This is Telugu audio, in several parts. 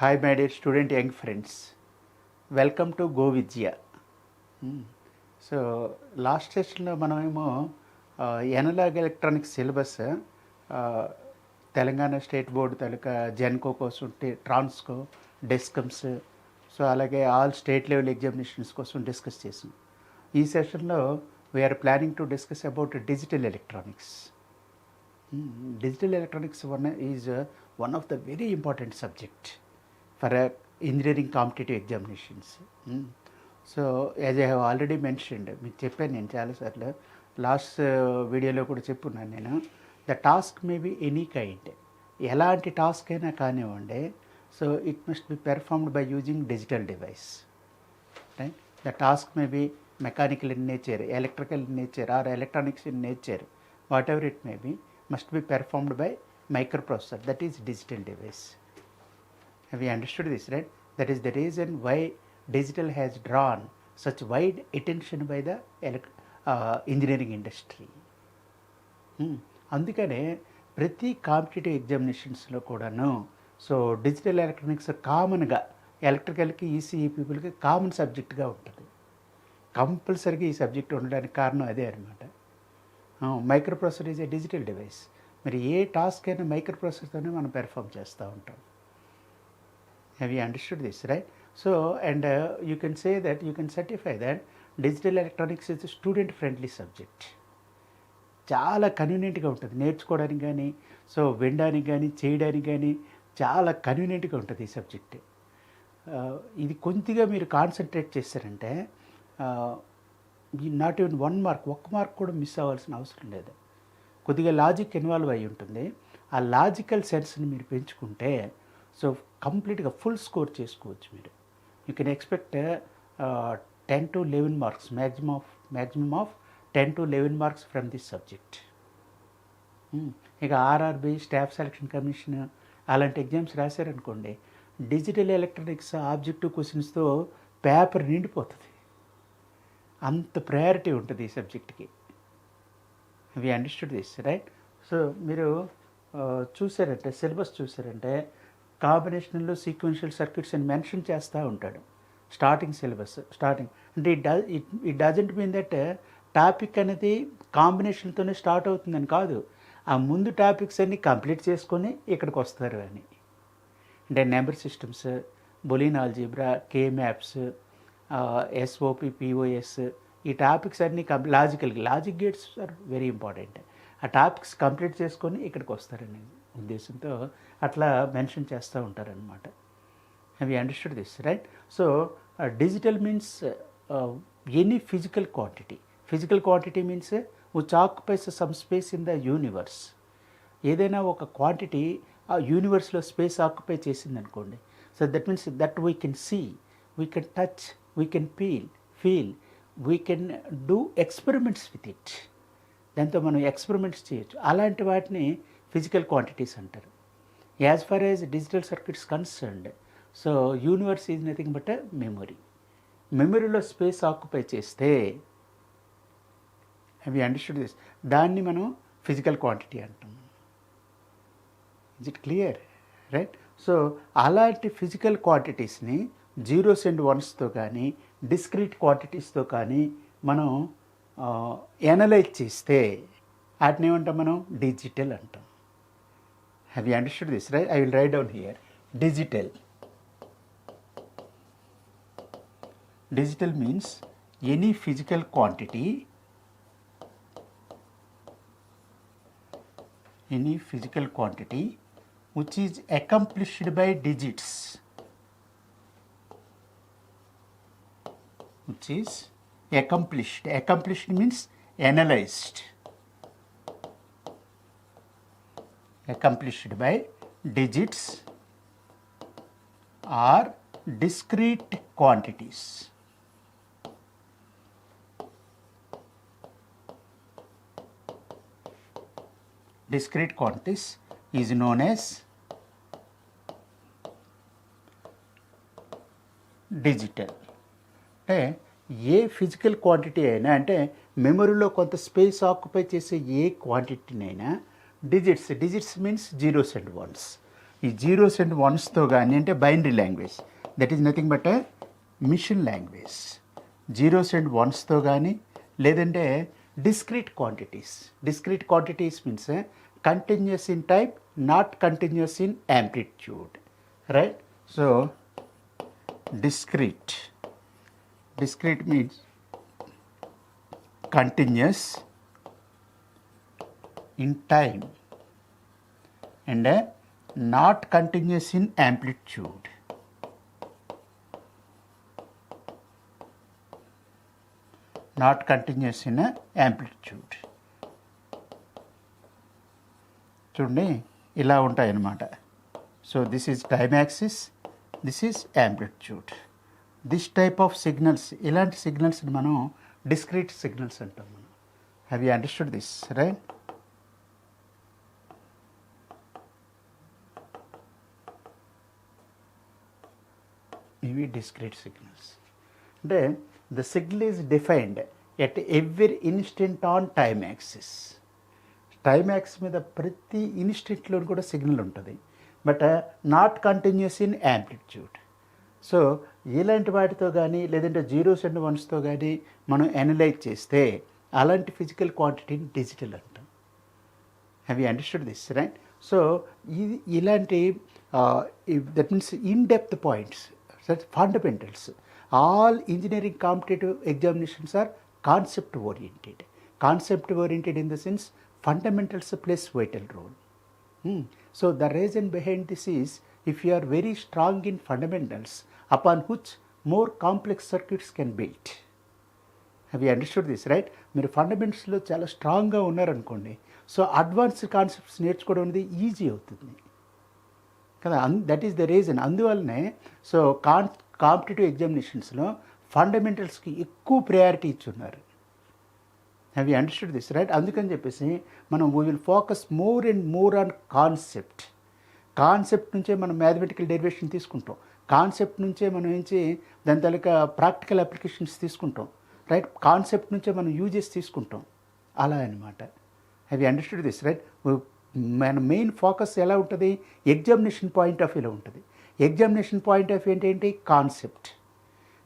Hi, my dear student, young friends. Welcome to Go Vidya. So last సెషన్లో మనమేమో analogue electronics syllabus Telangana state board తాలూకా జెన్కో కోసం ట్రాన్స్కో డెస్కమ్స్ సో అలాగే ఆల్ స్టేట్ లెవెల్ ఎగ్జామినేషన్స్ కోసం డిస్కస్ చేసాం. ఈ సెషన్లో we are planning to discuss about digital electronics. Digital electronics is one of the very important subject for engineering competitive examinations. So as I have already mentioned, మీకు చెప్పాను నేను చాలాసార్లు, లాస్ట్ వీడియోలో కూడా చెప్పున్నాను నేను, the task may be any kind, ఎలాంటి టాస్క్ అయినా కానివ్వండి, so it must B performed by using digital device, right? The task may B mechanical in nature, electrical in nature or electronics in nature, what ever it may B, must be performed by microprocessor, that is digital device. Have you understood this, right? That is the reason why digital has drawn such wide attention by the engineering industry. అందుకనే ప్రతి కాంపిటేటివ్ ఎగ్జామినేషన్స్లో కూడాను సో డిజిటల్ ఎలక్ట్రానిక్స్ కామన్గా ఎలక్ట్రికల్కి ఈసీఈ పీపుల్కి కామన్ సబ్జెక్ట్గా ఉంటుంది. కంపల్సరీగా ఈ సబ్జెక్ట్ ఉండడానికి కారణం అదే అనమాట. Micro processor is a digital device. మరి ఏ టాస్క్ అయినా మైక్రో ప్రాసెసర్తోనే మనం పెర్ఫామ్ చేస్తూ ఉంటాం. Have you understood this, right? So and you can say that, you can certify that digital electronics is student friendly subject. చాలా కన్వీనియంట్గా ఉంటుంది నేర్చుకోవడానికి కానీ, సో వినడానికి కానీ, చేయడానికి కానీ చాలా కన్వీనియంట్గా ఉంటుంది ఈ సబ్జెక్ట్. ఇది కొద్దిగా మీరు కాన్సన్ట్రేట్ చేశారంటే నాట్ ఈవెన్ 1 మార్క్, ఒక్క మార్క్ కూడా మిస్ అవ్వాల్సిన అవసరం లేదు. కొద్దిగా లాజిక్ ఇన్వాల్వ్ అయి ఉంటుంది. ఆ లాజికల్ సెన్స్ని మీరు పెంచుకుంటే సో కంప్లీట్గా ఫుల్ స్కోర్ చేసుకోవచ్చు మీరు. You can expect 10 to 11 marks, maximum of 10 to 11 marks from this subject. ఇక ఆర్ఆర్బి, స్టాఫ్ సెలక్షన్ కమిషన్ అలాంటి ఎగ్జామ్స్ రాశారనుకోండి, డిజిటల్ ఎలక్ట్రానిక్స్ ఆబ్జెక్టివ్ క్వశ్చన్స్తో పేపర్ నిండిపోతుంది. అంత ప్రయారిటీ ఉంటుంది ఈ సబ్జెక్ట్కి. We understood this, right? So మీరు చూసారంటే, సిలబస్ చూసారంటే కాంబినేషన్లో సీక్వెన్షియల్ సర్క్యూట్స్ అని మెన్షన్ చేస్తూ ఉంటాడు స్టార్టింగ్ సిలబస్. అంటే it doesn't mean that topic అనేది కాంబినేషన్తోనే స్టార్ట్ అవుతుందని కాదు. ఆ ముందు టాపిక్స్ అన్నీ కంప్లీట్ చేసుకొని ఇక్కడికి వస్తారు అని. అంటే number systems, Boolean algebra, K maps, SOP, POS, ఈ టాపిక్స్ అన్నీ logic gates are very important. ఆ టాపిక్స్ కంప్లీట్ చేసుకొని ఇక్కడికి వస్తారనే ఉద్దేశంతో అట్లా మెన్షన్ చేస్తూ ఉంటారనమాట. Have you understood this, right? So digital means any physical quantity. Physical quantity means which occupies some space in the universe. ఏదైనా ఒక క్వాంటిటీ ఆ యూనివర్స్లో స్పేస్ ఆక్యుపై చేసిందనుకోండి, so that means that we can see, we can touch, we can feel, we can do experiments with it. దాంతో మనం ఎక్స్పెరిమెంట్స్ చేయొచ్చు. అలాంటి వాటిని ఫిజికల్ క్వాంటిటీస్ అంటారు. As far as digital circuits concerned, so universe is nothing but memory. మెమొరీలో స్పేస్ ఆక్యుపై చేస్తే, హ్యావ్ యూ అండర్స్టూడ్ దిస్, దాన్ని మనం ఫిజికల్ క్వాంటిటీ అంటాం. Is it clear, right? So అలాంటి ఫిజికల్ క్వాంటిటీస్ని జీరోస్ అండ్ వన్స్తో కానీ, డిస్క్రీట్ క్వాంటిటీస్తో కానీ మనం ఎనలైజ్ చేస్తే వాటిని ఏమంటాం మనం? డిజిటల్ అంటాం. Have you understood this, right? I will write down here. Digital means any physical quantity, which is accomplished by digits, which is accomplished means analyzed, accomplished by digits or discrete quantities. Discrete quantities is known as digital. అంటే ఏ ఫిజికల్ క్వాంటిటీ అయినా, అంటే మెమరీలో కొంత స్పేస్ ఆక్యుపై చేసే ఏ క్వాంటిటీనైనా digits means zeros and ones. ఈ జీరోస్ అండ్ వన్స్తో కానీ అంటే binary language, that is nothing but machine language. Zeros and వన్స్తో కానీ లేదంటే discrete quantities means continuous in time, not continuous in amplitude, right? So discrete means continuous in time and not continuous in amplitude. Not continuous in amplitude. చూడండి ఇలా ఉంటాయి అన్నమాట. So this is time axis, this is amplitude. This type of signals, ఇలాంటి సిగ్నల్స్ని మనం డిస్క్రీట్ సిగ్నల్స్ అంటాం మనం. Have you understood this, right? ఇవి డిస్క్రీట్ సిగ్నల్స్. అంటే the signal is defined at every instant on time axis. Time axis మీద ప్రతి ఇన్స్టెంట్లో కూడా సిగ్నల్ ఉంటుంది, but not continuous in amplitude. So ఇలాంటి వాటితో కానీ లేదంటే జీరోస్ అండ్ వన్స్తో కానీ మనం అనలైజ్ చేస్తే అలాంటి ఫిజికల్ క్వాంటిటీని డిజిటల్ అంటాం. Have you understood this, right? So ఇది ఇలాంటి that means in depth points, fundamentals. All engineering competitive examinations are concept oriented. Concept oriented in the sense fundamentals plays vital role. So the reason behind this is, if you are very strong in fundamentals upon which more complex circuits can build. Have you understood this, right? మీరు ఫండమెంటల్స్లో చాలా స్ట్రాంగ్గా ఉన్నారనుకోండి, సో అడ్వాన్స్డ్ కాన్సెప్ట్స్ నేర్చుకోవడం అనేది ఈజీ అవుతుంది కదా. That is the reason. అందువల్లనే సో కాంపిటేటివ్ ఎగ్జామినేషన్స్లో ఫండమెంటల్స్కి ఎక్కువ ప్రయారిటీ ఇచ్చున్నారు. Have you understood this, right? అందుకని చెప్పేసి మనం we will focus more and more on concept నుంచే మనం మ్యాథమెటికల్ డెరివేషన్ తీసుకుంటాం, కాన్సెప్ట్ నుంచే మనం దాని తాలూకా ప్రాక్టికల్ అప్లికేషన్స్ తీసుకుంటాం, రైట్? కాన్సెప్ట్ నుంచే మనం యూజెస్ తీసుకుంటాం, అలా అనమాట. Have you understood this, right? మన మెయిన్ ఫోకస్ ఎలా ఉంటుంది? ఎగ్జామినేషన్ పాయింట్ ఆఫ్ వ్యూలో ఉంటుంది. ఎగ్జామినేషన్ పాయింట్ ఆఫ్ వ్యూ ఏంటి?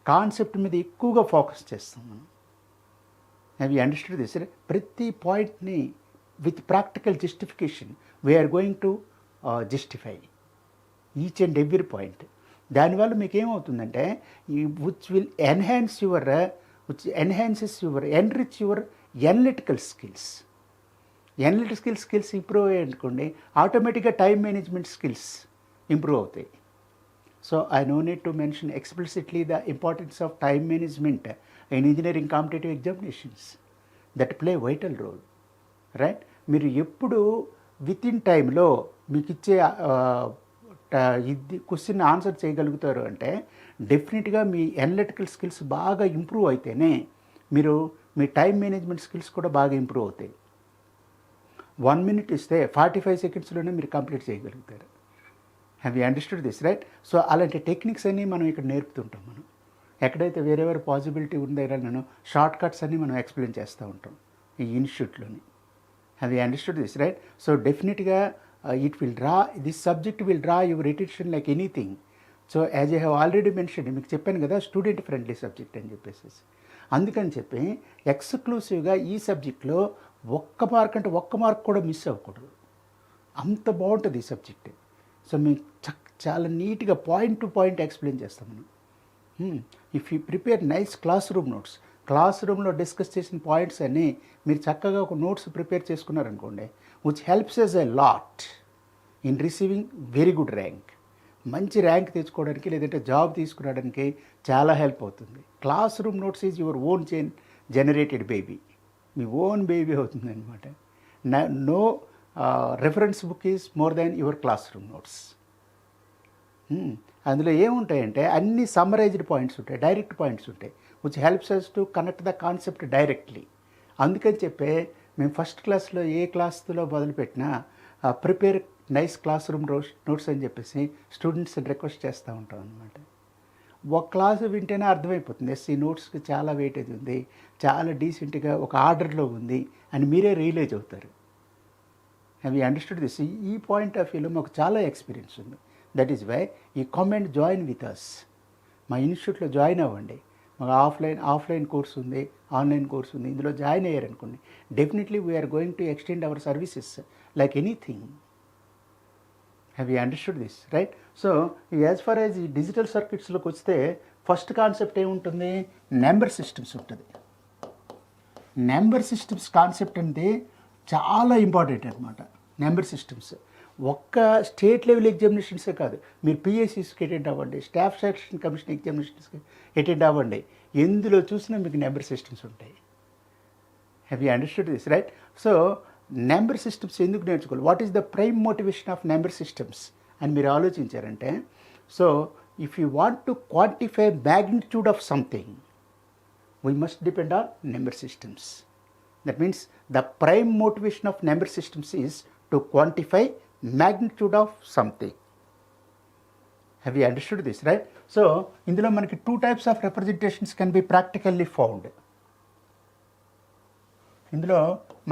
కాన్సెప్ట్ మీద ఎక్కువగా ఫోకస్ చేస్తాం మనం. Have you understood this, right? ప్రతి పాయింట్ని with practical justification we're going to justify each and every point. దానివల్ల మీకు ఏమవుతుందంటే which enrich your analytical skills. Analytical skills improve అయ్యాయి అనుకోండి, ఆటోమేటిక్గా టైమ్ మేనేజ్మెంట్ స్కిల్స్ ఇంప్రూవ్ అవుతాయి. So I no need to mention explicitly the importance of time management in engineering competitive examinations that play vital role, right? మీరు ఎప్పుడు విత్ ఇన్ టైంలో మీకు ఇచ్చే ఇది క్వశ్చన్ ఆన్సర్ చేయగలుగుతారు అంటే డెఫినెట్గా మీ అనలిటికల్ స్కిల్స్ బాగా ఇంప్రూవ్ అయితేనే మీరు మీ టైం మేనేజ్మెంట్ స్కిల్స్ కూడా బాగా ఇంప్రూవ్ అవుతాయి. 1 minute ఇస్తే 45 secondsలోనే మీరు కంప్లీట్ చేయగలుగుతారు. Have you understood this, right? So అలాంటి టెక్నిక్స్ అన్నీ మనం ఇక్కడ నేర్పుతుంటాం. మనం ఎక్కడైతే వేరే పాసిబిలిటీ ఉందో నేను షార్ట్ కట్స్ అన్నీ మనం ఎక్స్ప్లెయిన్ చేస్తూ ఉంటాం ఈ ఇన్స్టిట్యూట్లోని. Have you understood this, right? So డెఫినెట్గా this subject will draw your attention like anything. So as I have already mention, మీకు చెప్పాను కదా స్టూడెంట్ ఫ్రెండ్లీ సబ్జెక్ట్ అని చెప్పేసి. అందుకని చెప్పి ఎక్స్క్లూసివ్గా ఈ సబ్జెక్ట్లో ఒక్క మార్క్ కూడా మిస్ అవ్వకూడదు, అంత బాగుంటుంది ఈ సబ్జెక్ట్. సో మీకు చాలా నీట్గా పాయింట్ టు పాయింట్ ఎక్స్ప్లెయిన్ చేస్తాం మనం. If you prepare nice class రూమ్లో డిస్కస్ చేసిన పాయింట్స్ అన్నీ మీరు చక్కగా ఒక నోట్స్ ప్రిపేర్ చేసుకున్నారనుకోండి, which helps us a lot in receiving very good rank. మంచి ర్యాంక్ తెచ్చుకోవడానికి లేదంటే జాబ్ తీసుకురావడానికి చాలా హెల్ప్ అవుతుంది. Classroom notes is your own generated baby, మీ ఓన్ బేబీ అవుతుంది అనమాట. No reference book is more than your classroom notes. అందులో ఏముంటాయంటే అన్ని సమ్మరైజ్డ్ పాయింట్స్ ఉంటాయి, డైరెక్ట్ పాయింట్స్ ఉంటాయి, which helps us to connect the concept directly. అందుకని చెప్పే మేము ఫస్ట్ క్లాస్లో ఏ క్లాస్లో మొదలుపెట్టినా prepare nice classroom notes అని చెప్పేసి స్టూడెంట్స్ని రిక్వెస్ట్ చేస్తూ ఉంటాం అనమాట. ఒక క్లాసు వింటేనే అర్థమైపోతుంది, ఈ నోట్స్కి చాలా వెయిటేజ్ ఉంది, చాలా డీసెంట్గా ఒక ఆర్డర్లో ఉంది అని మీరే రియలైజ్ అవుతారు. Have you understood this? ఈ పాయింట్ ఆఫ్ వ్యూలో మాకు చాలా ఎక్స్పీరియన్స్ ఉంది. దట్ ఈస్ వై ఈ come and join with us. మా ఇన్స్టిట్యూట్లో జాయిన్ అవ్వండి. మాకు ఆఫ్లైన్ కోర్స్ ఉంది, ఆన్లైన్ కోర్స్ ఉంది. ఇందులో జాయిన్ అయ్యారనుకోండి, definitely we are going to extend our services like anything. Have you understood this, right? So as far as ఈ డిజిటల్ సర్క్యూట్స్లోకి వస్తే ఫస్ట్ కాన్సెప్ట్ ఏముంటుంది? నెంబర్ సిస్టమ్స్ ఉంటుంది. నెంబర్ సిస్టమ్స్ కాన్సెప్ట్ అంటే చాలా ఇంపార్టెంట్ అనమాట. నెంబర్ సిస్టమ్స్ ఒక్క స్టేట్ లెవెల్ ఎగ్జామినేషన్సే కాదు, మీరు పిఎస్సిస్కి అటెండ్ అవ్వండి, స్టాఫ్ సెలక్షన్ కమిషన్ ఎగ్జామినేషన్స్కి అటెండ్ అవ్వండి, ఎందులో చూసినా మీకు నెంబర్ సిస్టమ్స్ ఉంటాయి. Have you understood this, right? So number systems ఎందుకు నేర్చుకోవాలి? What is the prime motivation of number systems అని మీరు ఆలోచించారంటే, so if you want to quantify magnitude of something, we must depend on number systems. That means the prime motivation of number systems is to quantify magnitude of something. Have you understood this, right? So indulo manaki two types of representations can be practically found. Indulo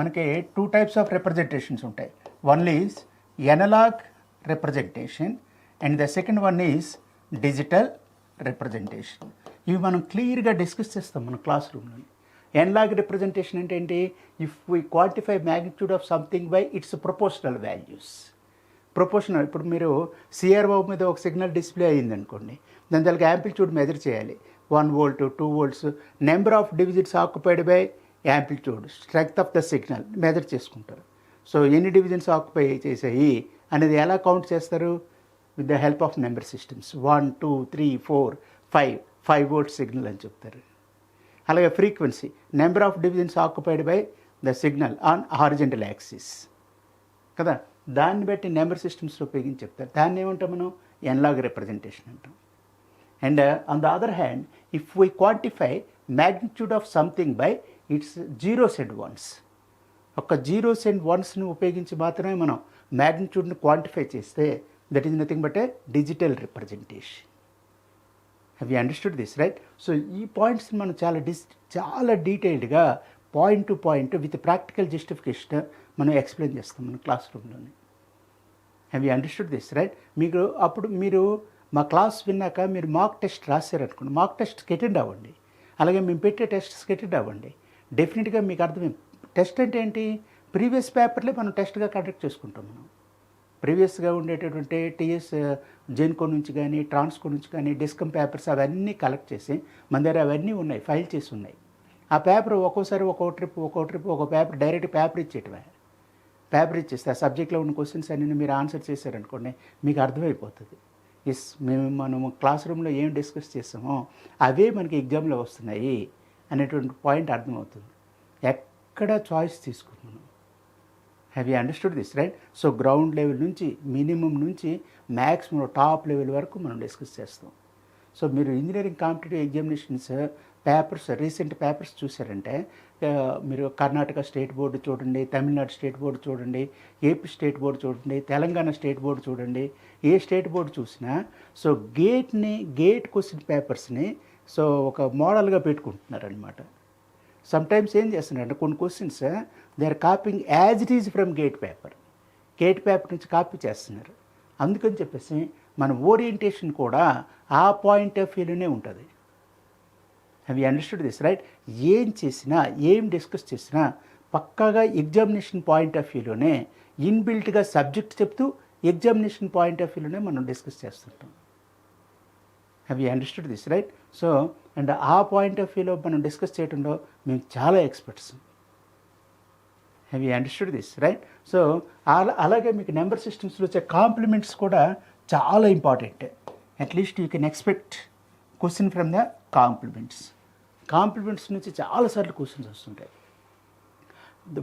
manaki two types of representations untai. One is analog representation and the second one is digital representation. ఇవి మనం క్లియర్గా డిస్కస్ చేస్తాం మన క్లాస్ రూమ్లో. ఎనలాగ్ రిప్రజెంటేషన్ అంటే ఏంటి? If we quantify magnitude of something by it's proportional values. Proportional, ఇప్పుడు మీరు సిఆర్ఓ మీద ఒక సిగ్నల్ డిస్ప్లే అయ్యింది అనుకోండి, దాని దానికి యాంప్లిట్యూడ్ మెజర్ చేయాలి. 1 volt 2 volts, number of divisions occupied by amplitude, strength of the signal measure చేసుకుంటారు. సో ఎన్ని డివిజన్స్ ఆక్యుపై చేసాయి అనేది ఎలా కౌంట్ చేస్తారు? With the help of number systems. 1 2 3 4 5 volt signal అని చెప్తారు. అలాగే frequency, number of divisions occupied by the signal on horizontal axis కదా, దాన్ని బట్టి నెంబర్ సిస్టమ్స్లో ఉపయోగించి చెప్తారు. దాన్ని ఏమంటాం మనం? ఎనలాగ్ రిప్రజెంటేషన్ అంటాం. And on the other hand, if we quantify magnitude of something by it's zeros and once, ఒక జీరోస్ అండ్ వన్స్ని ఉపయోగించి మాత్రమే మనం మ్యాగ్నిట్యూడ్ని క్వాంటిఫై చేస్తే that is nothing but A digital representation. Have you understood this, right? So ఈ పాయింట్స్ని మనం చాలా డీటెయిల్డ్గా point to point with practical justification మనం ఎక్స్ప్లెయిన్ చేస్తాం మన క్లాస్ రూమ్లోనే. Have you understood this, right? మీకు అప్పుడు మీరు మా క్లాస్ విన్నాక మీరు మాక్ టెస్ట్ రాశారనుకోండి, మాక్ టెస్ట్కి అటెండ్ అవ్వండి. అలాగే మేము పెట్టే టెస్ట్స్కి అటెండ్ అవ్వండి. డెఫినెట్గా మీకు అర్థమే. టెస్ట్ అంటే ఏంటి? ప్రీవియస్ పేపర్లే మనం టెస్ట్గా కండక్ట్ చేసుకుంటాం. మనం ప్రీవియస్గా ఉండేటటువంటి టీఎస్ జెన్కో నుంచి కానీ ట్రాన్స్కో నుంచి కానీ డిస్కమ్ పేపర్స్ అవన్నీ కలెక్ట్ చేసి మన దగ్గర అవన్నీ ఉన్నాయి, ఫైల్ చేసి ఉన్నాయి. ఆ పేపర్ ఒక్కోసారి ఒక్కో ట్రిప్ ఒక పేపర్ డైరెక్ట్ పేపర్ ఇచ్చేయటమే. పేపర్ ఇచ్చేస్తే ఆ సబ్జెక్ట్లో ఉన్న క్వశ్చన్స్ అన్నీ మీరు ఆన్సర్ చేశారనుకోండి, మీకు అర్థమైపోతుంది. మనము క్లాస్ రూమ్లో ఏం డిస్కస్ చేస్తామో అవే మనకి ఎగ్జామ్లో వస్తున్నాయి అనేటువంటి పాయింట్ అర్థమవుతుంది. ఎక్కడ చాయిస్ తీసుకున్నాను. Have you understood this, right? So ground level నుంచి మినిమం నుంచి మ్యాక్సిమం టాప్ లెవెల్ వరకు మనం డిస్కస్ చేస్తాం. సో మీరు engineering competitive examinations papers, recent papers చూసారంటే మీరు కర్ణాటక స్టేట్ బోర్డు చూడండి, తమిళనాడు స్టేట్ బోర్డు చూడండి, ఏపీ స్టేట్ బోర్డు చూడండి, తెలంగాణ స్టేట్ బోర్డు చూడండి, ఏ స్టేట్ బోర్డు చూసినా సో గేట్ క్వశ్చన్ పేపర్స్ని సో ఒక మోడల్గా పెట్టుకుంటున్నారనమాట. సమ్టైమ్స్ ఏం చేస్తున్నారంటే కొన్ని questions they are coping as it is from gate paper నుంచి కాపీ చేస్తున్నారు. అందుకని చెప్పేసి మన ఓరియంటేషన్ కూడా ఆ పాయింట్ ఆఫ్ వ్యూలోనే ఉంటుంది. Have you understood this, right? ఏం చేసినా ఏం డిస్కస్ చేసినా పక్కాగా ఎగ్జామినేషన్ పాయింట్ ఆఫ్ వ్యూలోనే ఇన్బిల్ట్గా సబ్జెక్ట్ చెప్తూ ఎగ్జామినేషన్ పాయింట్ ఆఫ్ వ్యూలోనే మనం డిస్కస్ చేస్తుంటాం. Have you understood this, right? So and ఆ పాయింట్ ఆఫ్ వ్యూలో మనం డిస్కస్ చేయడంలో మేము చాలా experts. Have you understood this, right? So అలాగే మీకు నెంబర్ సిస్టమ్స్లో వచ్చే కాంప్లిమెంట్స్ కూడా చాలా important. At least you can expect question from the compliments నుంచి చాలాసార్లు క్వశ్చన్స్ వస్తుంటాయి.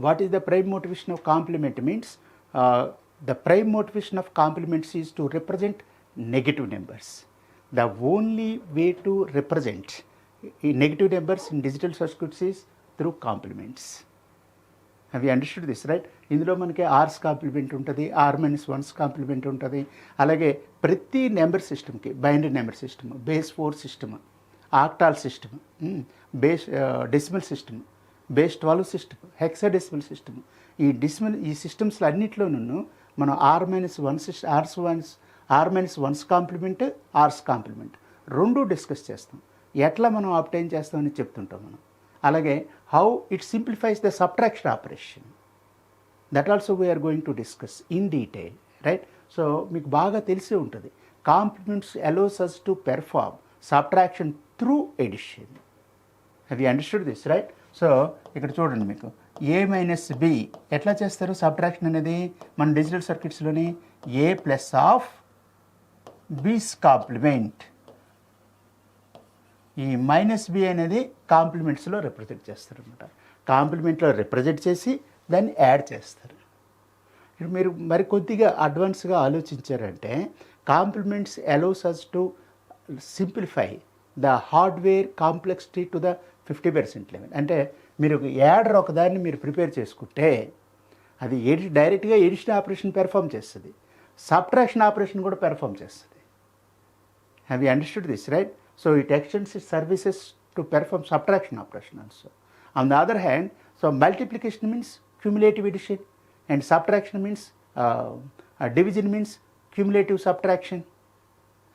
What is the prime motivation of complement means the prime motivation of compliments is to represent negative numbers. The only way to represent negative numbers in digital circuits is through complements. Have you understood this, right? ఇందులో మనకి ఆర్స్ కాంప్లిమెంట్ ఉంటుంది, R-1 కాంప్లిమెంట్ ఉంటుంది. అలాగే ప్రతి నెంబర్ సిస్టమ్కి binary number system, base 4 system, octal system, base decimal system, base 12 system, hexadecimal system, ఈ సిస్టమ్స్లో అన్నింటిలోనూ మనం R-1's కాంప్లిమెంట్, ఆర్స్ కాంప్లిమెంట్ రెండు డిస్కస్ చేస్తాం. ఎట్లా మనం అబ్టైన్ చేస్తామని చెప్తుంటాం మనం. అలాగే how it simplifies the subtraction operation, that also we're going to discuss in detail, right. So మీకు బాగా తెలిసే ఉంటుంది, complements allows us to perform subtraction through addition. Have you understood this, right. So ఇక్కడ చూడండి, మీకు A-B ఎట్లా చేస్తారు సబ్ట్రాక్షన్ అనేది మన డిజిటల్ సర్క్యూట్స్లోని A plus of B's complement. ఈ -B అనేది కాంప్లిమెంట్స్లో రిప్రజెంట్ చేస్తారు అనమాట. కాంప్లిమెంట్లో రిప్రజెంట్ చేసి దాన్ని యాడ్ చేస్తారు. ఇప్పుడు మీరు మరి కొద్దిగా అడ్వాన్స్గా ఆలోచించారంటే complements allows us to simplify the hardware complexity to the 50% level. అంటే మీరు యాడర్ ఒకదాన్ని మీరు ప్రిపేర్ చేసుకుంటే అది డైరెక్ట్గా ఎడిషన్ ఆపరేషన్ పెర్ఫామ్ చేస్తుంది, సబ్ట్రాక్షన్ ఆపరేషన్ కూడా పెర్ఫామ్ చేస్తుంది. Have you understood this, right. So it extends it services to perform subtraction operation also. On the other hand, so multiplication means cumulative addition and subtraction means division means cumulative subtraction.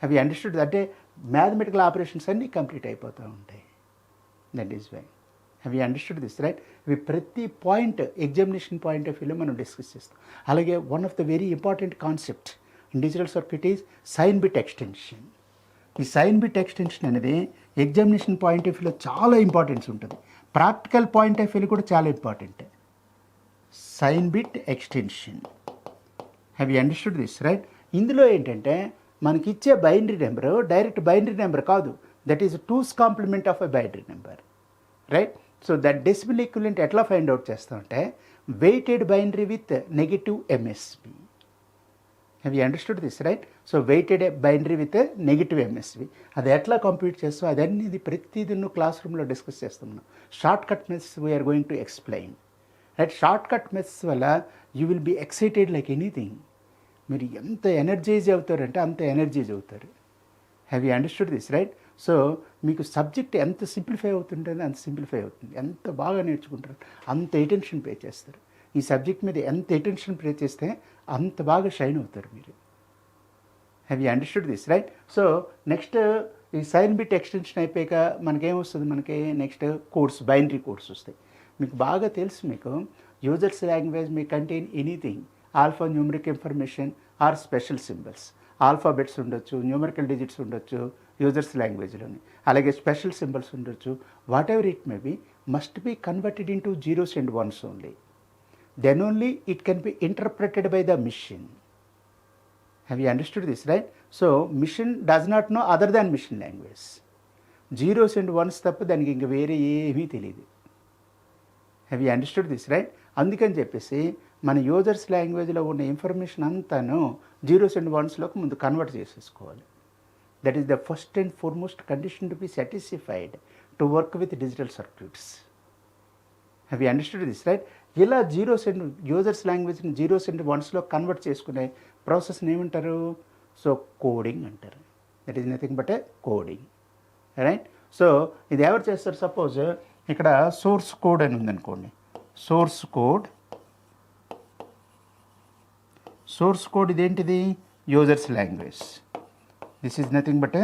Have you understood? అంటే మ్యాథమెటికల్ ఆపరేషన్స్ అన్నీ కంప్లీట్ అయిపోతూ ఉంటాయి. That is why. Have you understood this, right. ఇవి ప్రతి పాయింట్ ఎగ్జామినేషన్ పాయింట్ ఆఫ్ వ్యూలో మనం డిస్కస్ చేస్తాం. అలాగే one of the very important concept in digital circuit is sign bit extension. ఈ సైన్ బిట్ ఎక్స్టెన్షన్ అనేది ఎగ్జామినేషన్ పాయింట్ ఆఫ్ వ్యూలో చాలా ఇంపార్టెన్స్ ఉంటుంది, ప్రాక్టికల్ పాయింట్ ఆఫ్ వ్యూలో కూడా చాలా important. Sign bit extension, have you understood this, right. ఇందులో ఏంటంటే మనకి ఇచ్చే binary number direct binary number కాదు, that is 2's complement of a binary number, right. So that decimal equivalent ఎట్లా ఫైండ్ అవుట్ చేస్తామంటే weighted binary with negative MSB. Have you understood this, right. So weighted binary with negative MSB అది ఎట్లా కంప్యూట్ చేస్తాం అదన్నీ ప్రతిదీ క్లాస్ రూమ్లో డిస్కస్ చేస్తాం మనం. Shortcut methods we are going to explain, right. Shortcut methods వల్ల you will be excited like anything. మీరు ఎంత ఎనర్జైజ్ అవుతారంటే అంత ఎనర్జైజ్ అవుతారు. Have you understood this, right. So మీకు సబ్జెక్ట్ ఎంత సింప్లిఫై అవుతుంటుందో అంత సింప్లిఫై అవుతుంది. ఎంత బాగా నేర్చుకుంటారు అంత అటెన్షన్ పే చేస్తారు. ఈ సబ్జెక్ట్ మీద ఎంత అటెన్షన్ పే చేస్తే అంత బాగా షైన్ అవుతారు మీరు. Have you understood this, right. So next ఈ సైన్ బిట్ ఎక్స్టెన్షన్ అయిపోయాక మనకేమొస్తుంది, మనకి నెక్స్ట్ కోడ్స్, బైనరీ కోడ్స్ వస్తాయి. మీకు బాగా తెలుసు, మీకు users language may contain anything alphanumeric information or special symbols. Alphabets ఉండొచ్చు, న్యూమరికల్ డిజిట్స్ ఉండొచ్చు యూజర్స్ లాంగ్వేజ్లోని, అలాగే స్పెషల్ సింబల్స్ ఉండొచ్చు. Whatever it may be must be converted into 0s and 1s only. Then only it can be interpreted by the machine. Have you understood this, right. So machine does not know other than machine language. 0s and 1s తప్ప దానికి ఇంక వేరే ఏమీ తెలియదు. Have you understood this, right. అందుకని చెప్పేసి మన యూజర్స్ లాంగ్వేజ్లో ఉన్న ఇన్ఫర్మేషన్ అంతాను 0s and 1sలోకి ముందు కన్వర్ట్ చేసేసుకోవాలి. That is the first and foremost condition to be satisfied to work with digital circuits. Have you understood this, right. ఇలా యూజర్స్ లాంగ్వేజ్ని 0s and 1sలో కన్వర్ట్ చేసుకునే ప్రాసెస్ని ఏమంటారు? సో కోడింగ్ అంటారు. That is nothing but A coding, right. So ఇది ఎవరు చేస్తారు? సపోజ్ ఇక్కడ సోర్స్ కోడ్ అని ఉందనుకోండి. సోర్స్ కోడ్ ఇదేంటిది? Users language. This is nothing but A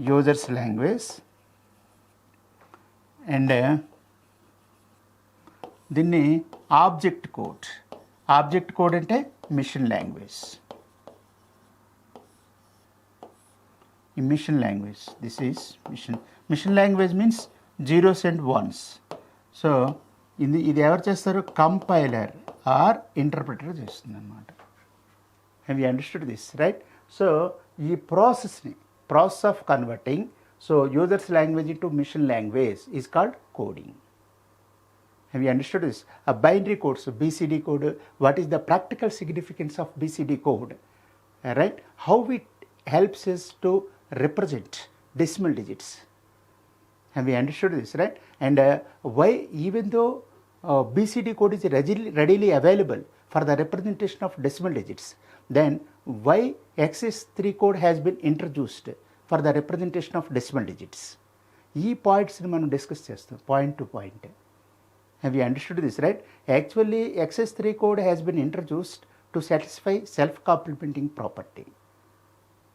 users language. And దీన్ని ఆబ్జెక్ట్ కోడ్ అంటే మిషన్ లాంగ్వేజ్. ఈ machine language, this is machine language means 0s and 1s. So ఇది ఎవరు చేస్తారు? కంపైలర్ ఆర్ ఇంటర్ప్రిటర్ చేస్తుంది అన్నమాట. Have you understood this, right. So ఈ process of converting so users language into machine language is called coding. Have you understood this? Binary codes, BCD code, what is the practical significance of BCD code, right? How it helps us to represent decimal digits. Have you understood this, right? And why, even though BCD code is readily available for the representation of decimal digits, then why XS3 code has been introduced for the representation of decimal digits? ఈ పాయింట్స్ని మనం డిస్కస్ చేస్తాం point to point. Have you understood this, right? Actually, XS3 code has been introduced to satisfy self-complementing property.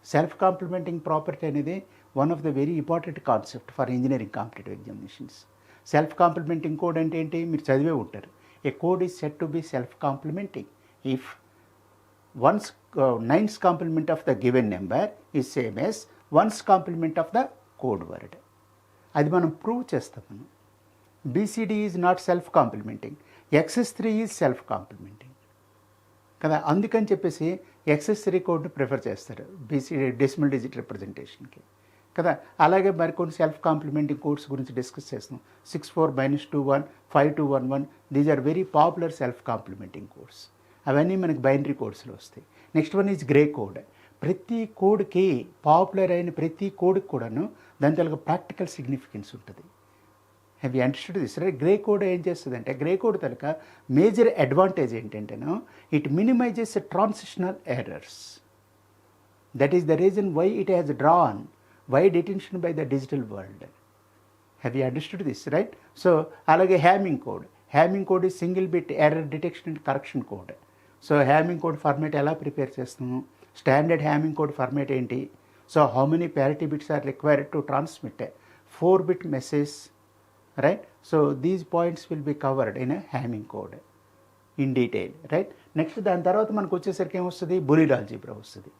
Self-complementing property అనేది one of the very important concept for engineering competitive examinations. Self-complementing code అంటే ఏంటి, మీరు చదివే ఉంటారు. A code is said to be self-complementing if one's nines complement of the given number is same as one's complement of the code word. అది మనం ప్రూవ్ చేస్తాం మనం. BCD is not self complementing, XS3 is self complementing కదా. అందుకని చెప్పేసి XS3 కోడ్ని ప్రిఫర్ చేస్తారు BCD డెసిమల్ డిజిట్ రిప్రజెంటేషన్కి కదా. అలాగే మరికొన్ని సెల్ఫ్ కాంప్లిమెంటింగ్ కోడ్స్ గురించి డిస్కస్ చేస్తాం. 64-21, 5211, these are very popular self complementing codes. అవన్నీ మనకి బైనరీ కోడ్స్లో వస్తాయి. Next one is Gray code. ప్రతి కోడ్కి, పాపులర్ అయిన ప్రతి కోడ్కి కూడాను దాని తగ్గ ప్రాక్టికల్ సిగ్నిఫికెన్స్ ఉంటుంది. Have you understood this right? Gray code ఏం చేస్తుంది అంటే, గ్రే కోడ్ తలక మేజర్ అడ్వాంటేజ్ ఏంటంటేనో, it minimises transitional errors. That is the reason why it has drawn wide attention by the digital world. Have you understood this right? So అలాగే Hamming code. Hamming code is single bit error detection and correction code. So Hamming code format ఎలా ప్రిపేర్ చేస్తాము? స్టాండర్డ్ హ్యామింగ్ కోడ్ ఫార్మేట్ ఏంటి? So how many parity bits are required to transmit 4-bit message, right? So these points will be covered in Hamming code in detail, right? Next దాని తర్వాత మనకు వచ్చేసరికి ఏమొస్తుంది? బూలియన్ ఆల్జీబ్రా వస్తుంది.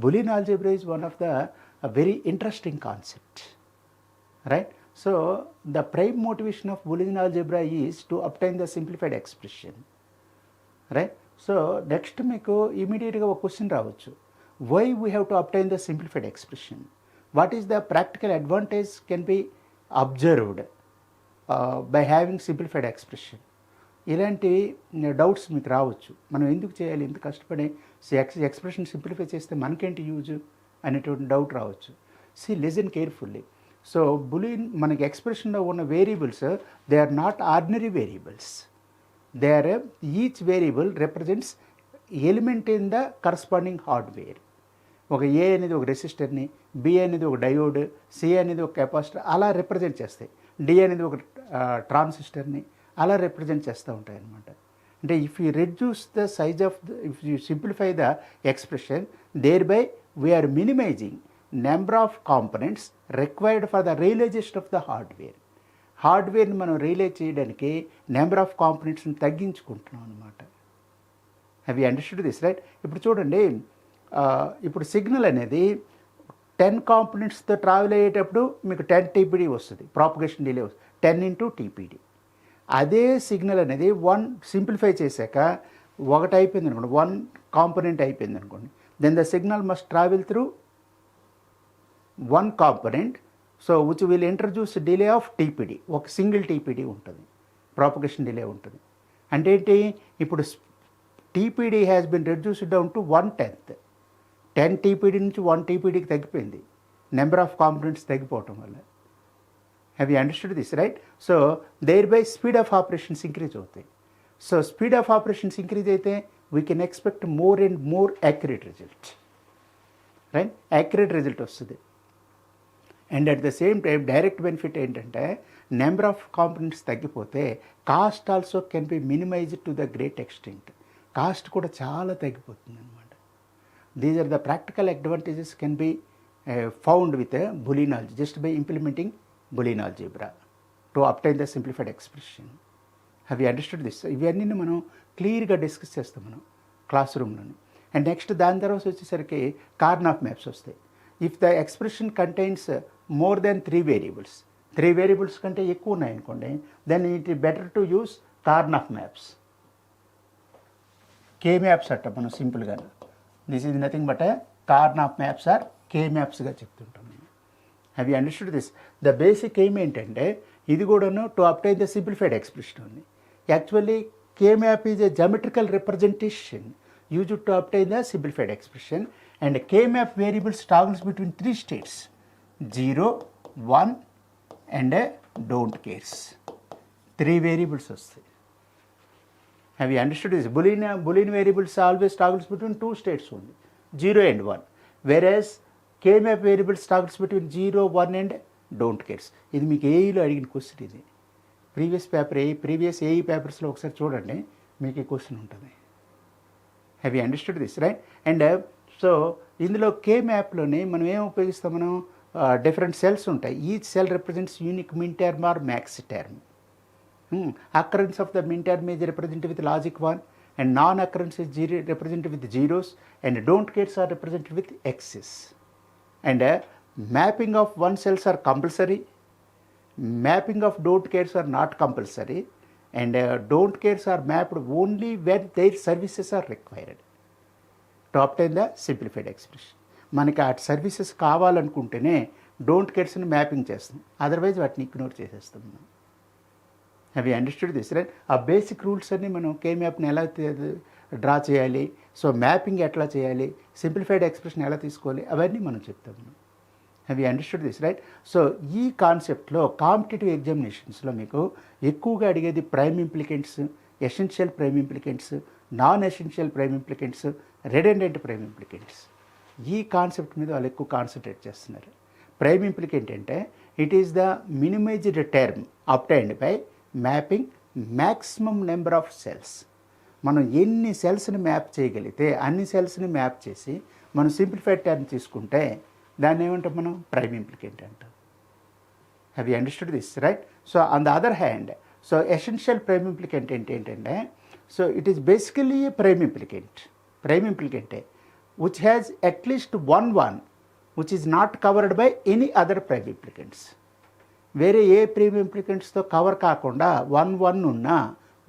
Boolean algebra is one of the very interesting concept, right? So the prime motivation of Boolean algebra is to obtain the simplified expression, right? So next మీకు ఇమీడియట్గా ఒక క్వశ్చన్ రావచ్చు, why we have to obtain the simplified expression? What is the practical advantage can be observed by having simplified expression? ఇలాంటి డౌట్స్ మీకు రావచ్చు. మనం ఎందుకు చేయాలి, ఎంత కష్టపడి ఎక్స్ప్రెషన్ సింప్లిఫై చేస్తే మనకేంటి యూజ్ అనేటువంటి డౌట్ రావచ్చు. See, listen carefully. So Boolean మనకి ఎక్స్ప్రెషన్లో ఉన్న variables, they are not ordinary variables. They are each variable represents element in the corresponding hardware. ఒక ఏ అనేది ఒక రెసిస్టర్ని, బి అనేది ఒక డయోడ్, సి అనేది ఒక కెపాసిటర్ అలా రిప్రజెంట్ చేస్తాయి. డి అనేది ఒక ట్రాన్సిస్టర్ని అలా రిప్రజెంట్ చేస్తూ ఉంటాయి అన్నమాట. అంటే if you reduce the size of if you simplify the expression, thereby we are minimising number of components required for the realisation of the hardware. హార్డ్వేర్ని మనం రియలైజ్ చేయడానికి నెంబర్ ఆఫ్ కాంపనెంట్స్ని తగ్గించుకుంటున్నాం అనమాట. Have you understood this right? ఇప్పుడు చూడండి, ఇప్పుడు సిగ్నల్ అనేది 10 కాంపనెంట్స్తో ట్రావెల్ అయ్యేటప్పుడు మీకు 10 TPD వస్తుంది, ప్రాపగేషన్ డిలే వస్తుంది, 10 × TPD. అదే సిగ్నల్ అనేది 1 సింప్లిఫై చేశాక ఒకటి అయిపోయింది అనుకోండి, 1 కాంపనెంట్ అయిపోయింది అనుకోండి, then the signal must travel through 1 component. So which will introduce delay of TPD. ఒక సింగిల్ TPD ఉంటుంది, ప్రాపగేషన్ డిలే ఉంటుంది. అంటే ఏంటి, ఇప్పుడు TPD has been reduced down to 1/10. 10 TPD నుంచి 1 TPDకి తగ్గిపోయింది, నెంబర్ ఆఫ్ కాంపనెంట్స్ తగ్గిపోవటం వల్ల. Have you understood this right? So there by speed of operations increase అవుతాయి. So speed of operations increase అయితే we can expect more and more accurate result, right? Accurate result వస్తుంది. And at the same time direct benefit ఏంటంటే, నెంబర్ ఆఫ్ కాంపనెంట్స్ తగ్గిపోతే cost also can be minimized to the great extent. కాస్ట్ కూడా చాలా తగ్గిపోతుంది అనమాట. These are the practical advantages can be found with Boolean algebra, just by implementing Boolean algebra to obtain the simplified expression. Have you understood this? ఇవన్నీ మనం క్లియర్గా డిస్కస్ చేస్తాం మనం క్లాస్ రూమ్లోని. అండ్ నెక్స్ట్ దాని తర్వాత వచ్చేసరికి కార్నాఫ్ మ్యాప్స్ వస్తాయి. If the expression contains more then 3 variables, 3 variables కంటే ఎక్కువ ఉన్నాయనుకోండి, then it is better to use Karnaugh maps. K maps అట్ట మనం సింపుల్గా, this is nothing but Karnaugh maps or K మ్యాప్స్గా చెప్తుంటాం. Have you understood this? The basic aim ఏంటంటే, ఇది కూడాను to obtain the simplified expression ఉంది. Actually K map is a geometrical representation used to obtain the simplified expression, and K-map variables toggles between 3 states, 0, 1 and don't cares. 3 variables వస్తాయి. Have you understood this? Boolean variables always toggles between 2 states only, 0 and 1, whereas K-map variables toggles between 0, 1 and don't cares. ఇది మీకు ఏఈలో అడిగిన క్వశ్చన్ ఇది. ప్రీవియస్ ఏఈ పేపర్స్లో ఒకసారి చూడండి, మీకు ఈ క్వశ్చన్ ఉంటుంది. Have you understood this, right? And so ఇందులో కే మ్యాప్లోనే మనం ఏం ఉపయోగిస్తాం, మనం డిఫరెంట్ సెల్స్ ఉంటాయి. Each cell represents unique min term or max term. Occurrence of the min term is represented with logic 1 and non-occurrence is represented with zeros and don't cares are represented with x's. And mapping of one cells are compulsory, mapping of don't cares are not compulsory, and don't cares are mapped only when their services are required to obtain the simplified expression. మనకి ఆ సర్వీసెస్ కావాలనుకుంటేనే డోంట్ కేర్స్ని మ్యాపింగ్ చేస్తాం, అదర్వైజ్ వాటిని ఇగ్నోర్ చేసేస్తాం మనం. Have you understood this, right? ఆ బేసిక్ రూల్స్ అన్నీ మనం కే మ్యాప్ని ఎలా డ్రా చేయాలి, సో మ్యాపింగ్ ఎట్లా చేయాలి, సింప్లిఫైడ్ ఎక్స్ప్రెషన్ ఎలా తీసుకోవాలి, అవన్నీ మనం చెప్తాము. Have you understood this, right? So ఈ కాన్సెప్ట్లో కాంపిటేటివ్ ఎగ్జామినేషన్స్లో మీకు ఎక్కువగా అడిగేది prime implicants, essential prime implicants, non essential prime implicants, redundant prime implicants. ఈ కాన్సెప్ట్ మీద వాళ్ళు ఎక్కువ కాన్సన్ట్రేట్ చేస్తున్నారు. ప్రైమ్ ఇంప్లికెంట్ అంటే it is the minimised term obtained by mapping maximum number of cells. మనం ఎన్ని సెల్స్ని మ్యాప్ చేయగలిగితే అన్ని సెల్స్ని మ్యాప్ చేసి మనం సింప్లిఫైడ్ టర్మ్ తీసుకుంటే దాన్ని ఏమంటాం మనం, ప్రైమ్ ఇంప్లికెంట్ అంటాం. Have you understood this, right? So on the other hand, so essential prime implicant ఏంటంటే, so it is basically prime ఇంప్లికెంటే which has at least one which is not covered by any other prime implicants. వేరే ఏ ప్రైమ్ ఇంప్లికెంట్స్తో కవర్ కాకుండా 1 ఉన్నా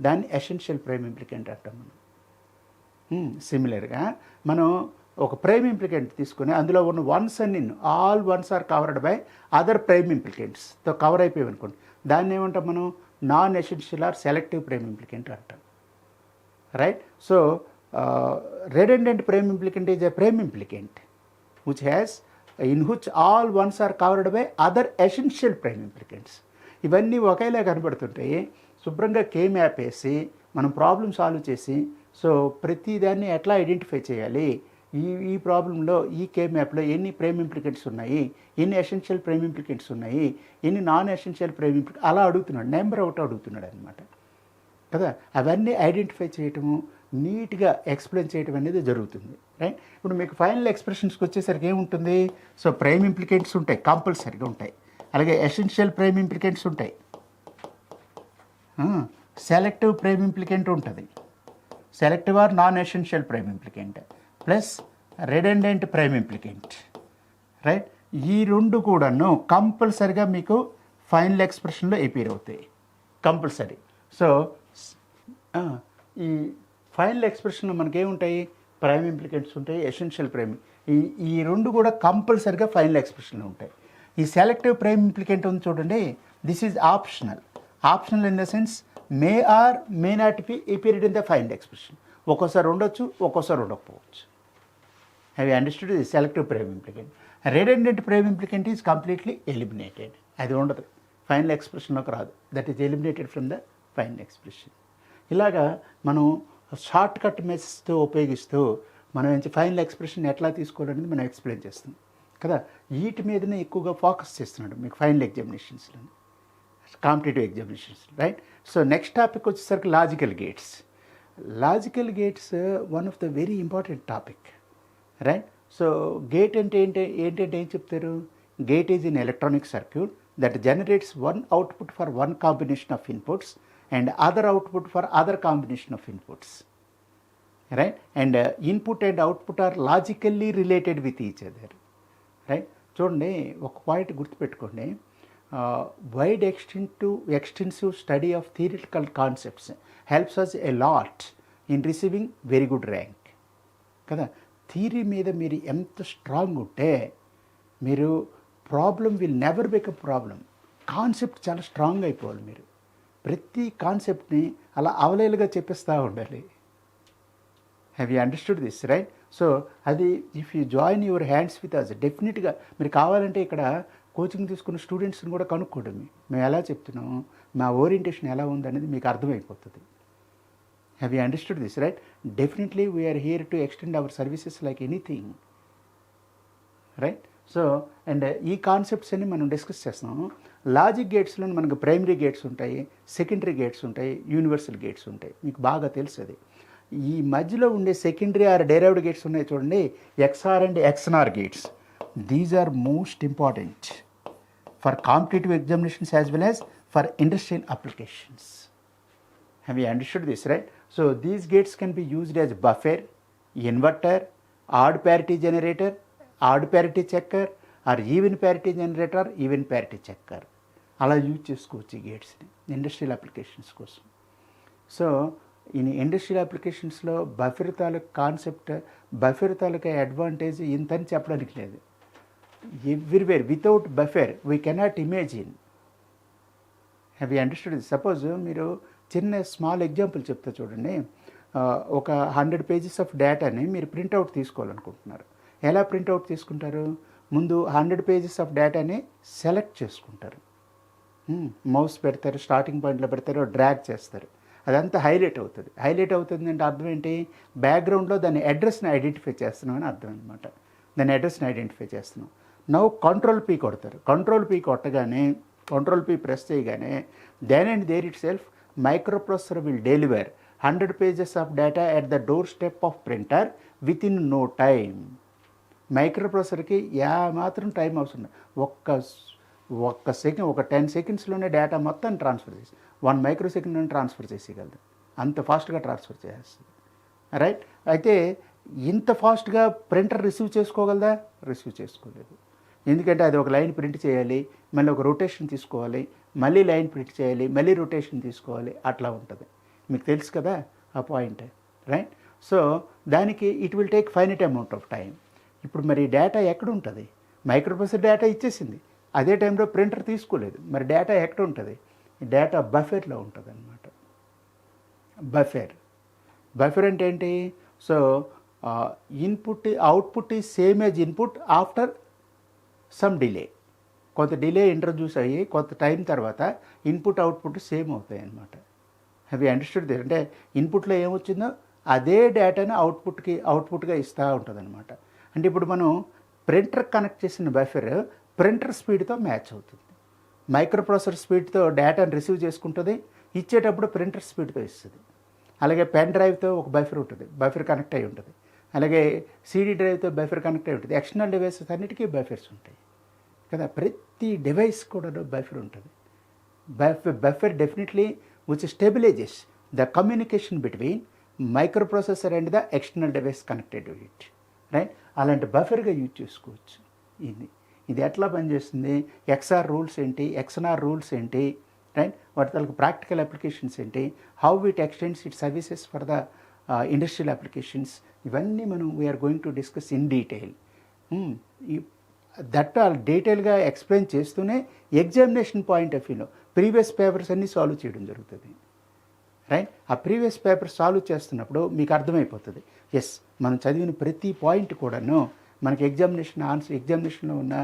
దాన్ని ఎసెన్షియల్ ప్రైమ్ ఇంప్లికెంట్ అంటాం మనం. సిమిలర్గా మనం ఒక ప్రైమ్ ఇంప్లికెంట్ తీసుకుని అందులో ఉన్న వన్స్ అన్ని all ones are covered by other prime ఇంప్లికెంట్స్తో కవర్ అయిపోయాయి అనుకోండి, దాన్ని ఏమంటాం మనం, non essential or selective prime implicant అంటాం, right? So redundant prime implicant is a prime implicant which has in which all ones are covered by other essential prime implicants. ఇవన్నీ ఒకేలా కనబడుతుంటాయి. శుభ్రంగా కే మ్యాప్ వేసి మనం ప్రాబ్లమ్ సాల్వ్ చేసి, సో ప్రతిదాన్ని ఎట్లా ఐడెంటిఫై చేయాలి, ఈ ప్రాబ్లంలో ఈ కే మ్యాప్లో ఎన్ని ప్రైమ్ ఇంప్లికెంట్స్ ఉన్నాయి, ఎన్ని ఎసెన్షియల్ ప్రైమ్ ఇంప్లికెంట్స్ ఉన్నాయి, ఎన్ని నాన్ ఎసెన్షియల్ ప్రైమ్ ఇంప్లికెంట్, అలా అడుగుతున్నాడు, నెంబర్ అవుట్ అడుగుతున్నాడు అనమాట కదా. అవన్నీ ఐడెంటిఫై చేయటము, నీట్గా ఎక్స్ప్లెయిన్ చేయడం అనేది జరుగుతుంది, రైట్? ఇప్పుడు మీకు ఫైనల్ ఎక్స్ప్రెషన్స్కి వచ్చేసరికి ఏముంటుంది, సో ప్రైమ్ ఇంప్లికెంట్స్ ఉంటాయి, కంపల్సరీగా ఉంటాయి. అలాగే ఎసెన్షియల్ ప్రైమ్ ఇంప్లికెంట్స్ ఉంటాయి, సెలెక్టివ్ ప్రైమ్ ఇంప్లికెంట్ ఉంటుంది, selective or non essential prime implicant, plus redundant prime implicant, right? ఈ రెండు కూడాను కంపల్సరీగా మీకు ఫైనల్ ఎక్స్ప్రెషన్లో అపీర్ అవుతాయి, కంపల్సరీ. సో ఈ ఫైనల్ ఎక్స్ప్రెషన్లో మనకేముంటాయి, ప్రైమ్ ఇంప్లికెంట్స్ ఉంటాయి, ఎసెన్షియల్ ప్రైమ్, ఈ రెండు కూడా కంపల్సరీగా ఫైనల్ ఎక్స్ప్రెషన్లో ఉంటాయి. ఈ సెలెక్టివ్ ప్రైమ్ ఇంప్లికెంట్ ఉంది చూడండి, this is optional in the sense may or may not be appeared in the final expression. ఒక్కోసారి ఉండొచ్చు, ఒక్కోసారి ఉండకపోవచ్చు. Have you understood the selective prime implicant. Redundant prime implicant is completely eliminated, అది ఉండదు, ఫైనల్ ఎక్స్ప్రెషన్లోకి రాదు, that is eliminated from the final expression. ఇలాగా మనం షార్ట్ కట్ మెథడ్స్తో ఉపయోగిస్తూ మనం ఫైనల్ ఎక్స్ప్రెషన్ ఎట్లా తీసుకోవాలనేది మనం ఎక్స్ప్లెయిన్ చేస్తాం కదా. వీటి మీదనే ఎక్కువగా ఫోకస్ చేస్తున్నాడు మీకు ఫైనల్ ఎగ్జామినేషన్స్లో, competitive examinations, right? So next topic వచ్చేసరికి logical gates. Logical gates one of the very important topic, right? So gate అంటే ఏంటంటే ఏం చెప్తారు, gate is in electronic circuit that generates one output for one combination of inputs and other output for other combination of inputs, right? And input and output are logically related with each other, right? చూడండి, ఒక పాయింట్ గుర్తుపెట్టుకోండి, wide extensive study of theoretical concepts helps us a lot in receiving very good rank కదా. థియరీ మీద మీరు ఎంత స్ట్రాంగ్ ఉంటే మీరు problem will never become problem, concept చాలా స్ట్రాంగ్ అయిపోవాలి. మీరు ప్రతి కాన్సెప్ట్ని అలా అవలేలుగా చెప్పిస్తూ ఉండాలి. Have you understood this, right? So అది if you join your hands with us, డెఫినెట్గా మీరు కావాలంటే ఇక్కడ కోచింగ్ తీసుకున్న స్టూడెంట్స్ని కూడా కనుక్కోండి, మేము ఎలా చెప్తున్నాము, మా ఓరియంటేషన్ ఎలా ఉందనేది మీకు అర్థమైపోతుంది. Have you understood this, right? Definitely we're here to extend our services like anything, right? So and ఈ కాన్సెప్ట్స్ అన్ని మనం డిస్కస్ చేస్తున్నాము. లాజిక్ గేట్స్లో మనకు ప్రైమరీ గేట్స్ ఉంటాయి, సెకండరీ గేట్స్ ఉంటాయి, యూనివర్సల్ గేట్స్ ఉంటాయి. మీకు బాగా తెలుసు అది. ఈ మధ్యలో ఉండే సెకండరీ ఆర్ డెరైవ్డ్ గేట్స్ ఉన్నాయి చూడండి, XOR and XNOR gates. These are most important for competitive examinations as well as for industrial applications. Have you understood this, right? So these gates can be used as buffer, inverter, odd parity generator, odd parity checker, or even parity generator, even parity checker. అలా యూజ్ చేసుకోవచ్చు ఈ గేట్స్ని ఇండస్ట్రియల్ అప్లికేషన్స్ కోసం. సో ఈ ఇండస్ట్రియల్ అప్లికేషన్స్లో బఫర్ తాలూకు కాన్సెప్ట్, బఫర్ తాలూకు అడ్వాంటేజ్ ఇంతని చెప్పడానికి లేదు. Everywhere without buffer we cannot imagine. Have you understood this? Suppose మీరు చిన్న స్మాల్ ఎగ్జాంపుల్ చెప్తా చూడండి. ఒక 100 పేజెస్ ఆఫ్ డేటాని మీరు ప్రింట్అవుట్ తీసుకోవాలనుకుంటున్నారు. ఎలా ప్రింట్అవుట్ తీసుకుంటారు? ముందు 100 పేజెస్ ఆఫ్ డేటాని సెలెక్ట్ చేసుకుంటారు, మౌస్ పెడతారు, స్టార్టింగ్ పాయింట్లో పెడతారు, డ్రాగ్ చేస్తారు, అదంతా హైలైట్ అవుతుంది. హైలైట్ అవుతుంది అంటే అర్థం ఏంటి? బ్యాక్గ్రౌండ్లో దాని అడ్రస్ని ఐడెంటిఫై చేస్తున్నాం అని అర్థం అనమాట. దాని అడ్రస్ని ఐడెంటిఫై చేస్తున్నాం. నవ్వు కంట్రోల్ పీ కొడతారు. కంట్రోల్ పీ కొట్టగానే, కంట్రోల్ పీ ప్రెస్ చేయగానే then and there itself microprocessor will deliver 100 pages of data at the doorstep of printer within no time. మైక్రోప్రాసెసర్కి మాత్రం టైం అవసరం. ఒక్క సెకండ్, ఒక 10 secondsలోనే డేటా మొత్తం ట్రాన్స్ఫర్ చేసి 1 microsecond ట్రాన్స్ఫర్ చేసేయగలదు. అంత ఫాస్ట్గా ట్రాన్స్ఫర్ చేస్తుంది, రైట్? అయితే ఇంత ఫాస్ట్గా ప్రింటర్ రిసీవ్ చేసుకోగలదా? రిసీవ్ చేసుకోలేదు. ఎందుకంటే అది ఒక లైన్ ప్రింట్ చేయాలి, మళ్ళీ ఒక రొటేషన్ తీసుకోవాలి, మళ్ళీ లైన్ ప్రింట్ చేయాలి, మళ్ళీ రొటేషన్ తీసుకోవాలి, అట్లా ఉంటుంది. మీకు తెలుసు కదా ఆ పాయింట్, రైట్? సో దానికి it will take finite amount of time. ఇప్పుడు మరి డేటా ఎక్కడ ఉంటుంది? మైక్రోప్రాసెసర్ డేటా ఇచ్చేసింది, అదే టైంలో ప్రింటర్ తీసుకోలేదు, మరి డేటా ఎక్కడ ఉంటుంది? డేటా బఫర్లో ఉంటుంది అనమాట. బఫర్ అంటే ఏంటి? సో ఇన్పుట్ అవుట్పుట్ ఈ same as input after some delay. కొంత డిలే ఇంట్రడ్యూస్ అయ్యి కొంత టైం తర్వాత ఇన్పుట్ అవుట్పుట్ సేమ్ అవుతాయి అన్నమాట. Have you understood this? అంటే ఇన్పుట్లో ఏమొచ్చిందో అదే డేటాను అవుట్పుట్గా ఇస్తూ ఉంటుంది అనమాట. అంటే ఇప్పుడు మనం ప్రింటర్ కనెక్ట్ చేసిన బఫర్ ప్రింటర్ స్పీడ్తో మ్యాచ్ అవుతుంది. మైక్రోప్రాసెసర్ స్పీడ్తో డేటాను రిసీవ్ చేసుకుంటుంది, ఇచ్చేటప్పుడు ప్రింటర్ స్పీడ్తో ఇస్తుంది. అలాగే పెన్ డ్రైవ్తో ఒక బఫర్ ఉంటుంది, బఫర్ కనెక్ట్ అయి ఉంటుంది. అలాగే CD డ్రైవ్తో బఫర్ కనెక్ట్ అయి ఉంటుంది. ఎక్స్టర్నల్ డివైసెస్ అన్నిటికీ బఫర్స్ ఉంటాయి కదా, ప్రతి డివైస్ కూడా బఫర్ ఉంటుంది. Buffer definitely which stabilises the communication between microprocessor and the external device connected to it, right? అలాంటి బఫర్గా యూజ్ చేసుకోవచ్చు. ఇది ఎట్లా పనిచేస్తుంది? XOR రూల్స్ ఏంటి, XNOR రూల్స్ ఏంటి, రైట్? వాటి తాలూకు ప్రాక్టికల్ అప్లికేషన్స్ ఏంటి, how it extends it services for the industrial applications, ఇవన్నీ మనం we're going to discuss in detail. That డీటెయిల్గా ఎక్స్ప్లెయిన్ చేస్తూనే ఎగ్జామినేషన్ పాయింట్ ఆఫ్ వ్యూలో ప్రీవియస్ పేపర్స్ అన్నీ సాల్వ్ చేయడం జరుగుతుంది, రైట్? ఆ ప్రీవియస్ పేపర్ సాల్వ్ చేస్తున్నప్పుడు మీకు అర్థమైపోతుంది, ఎస్ మనం చదివిన ప్రతి పాయింట్ కూడాను మనకి ఎగ్జామినేషన్లో ఉన్న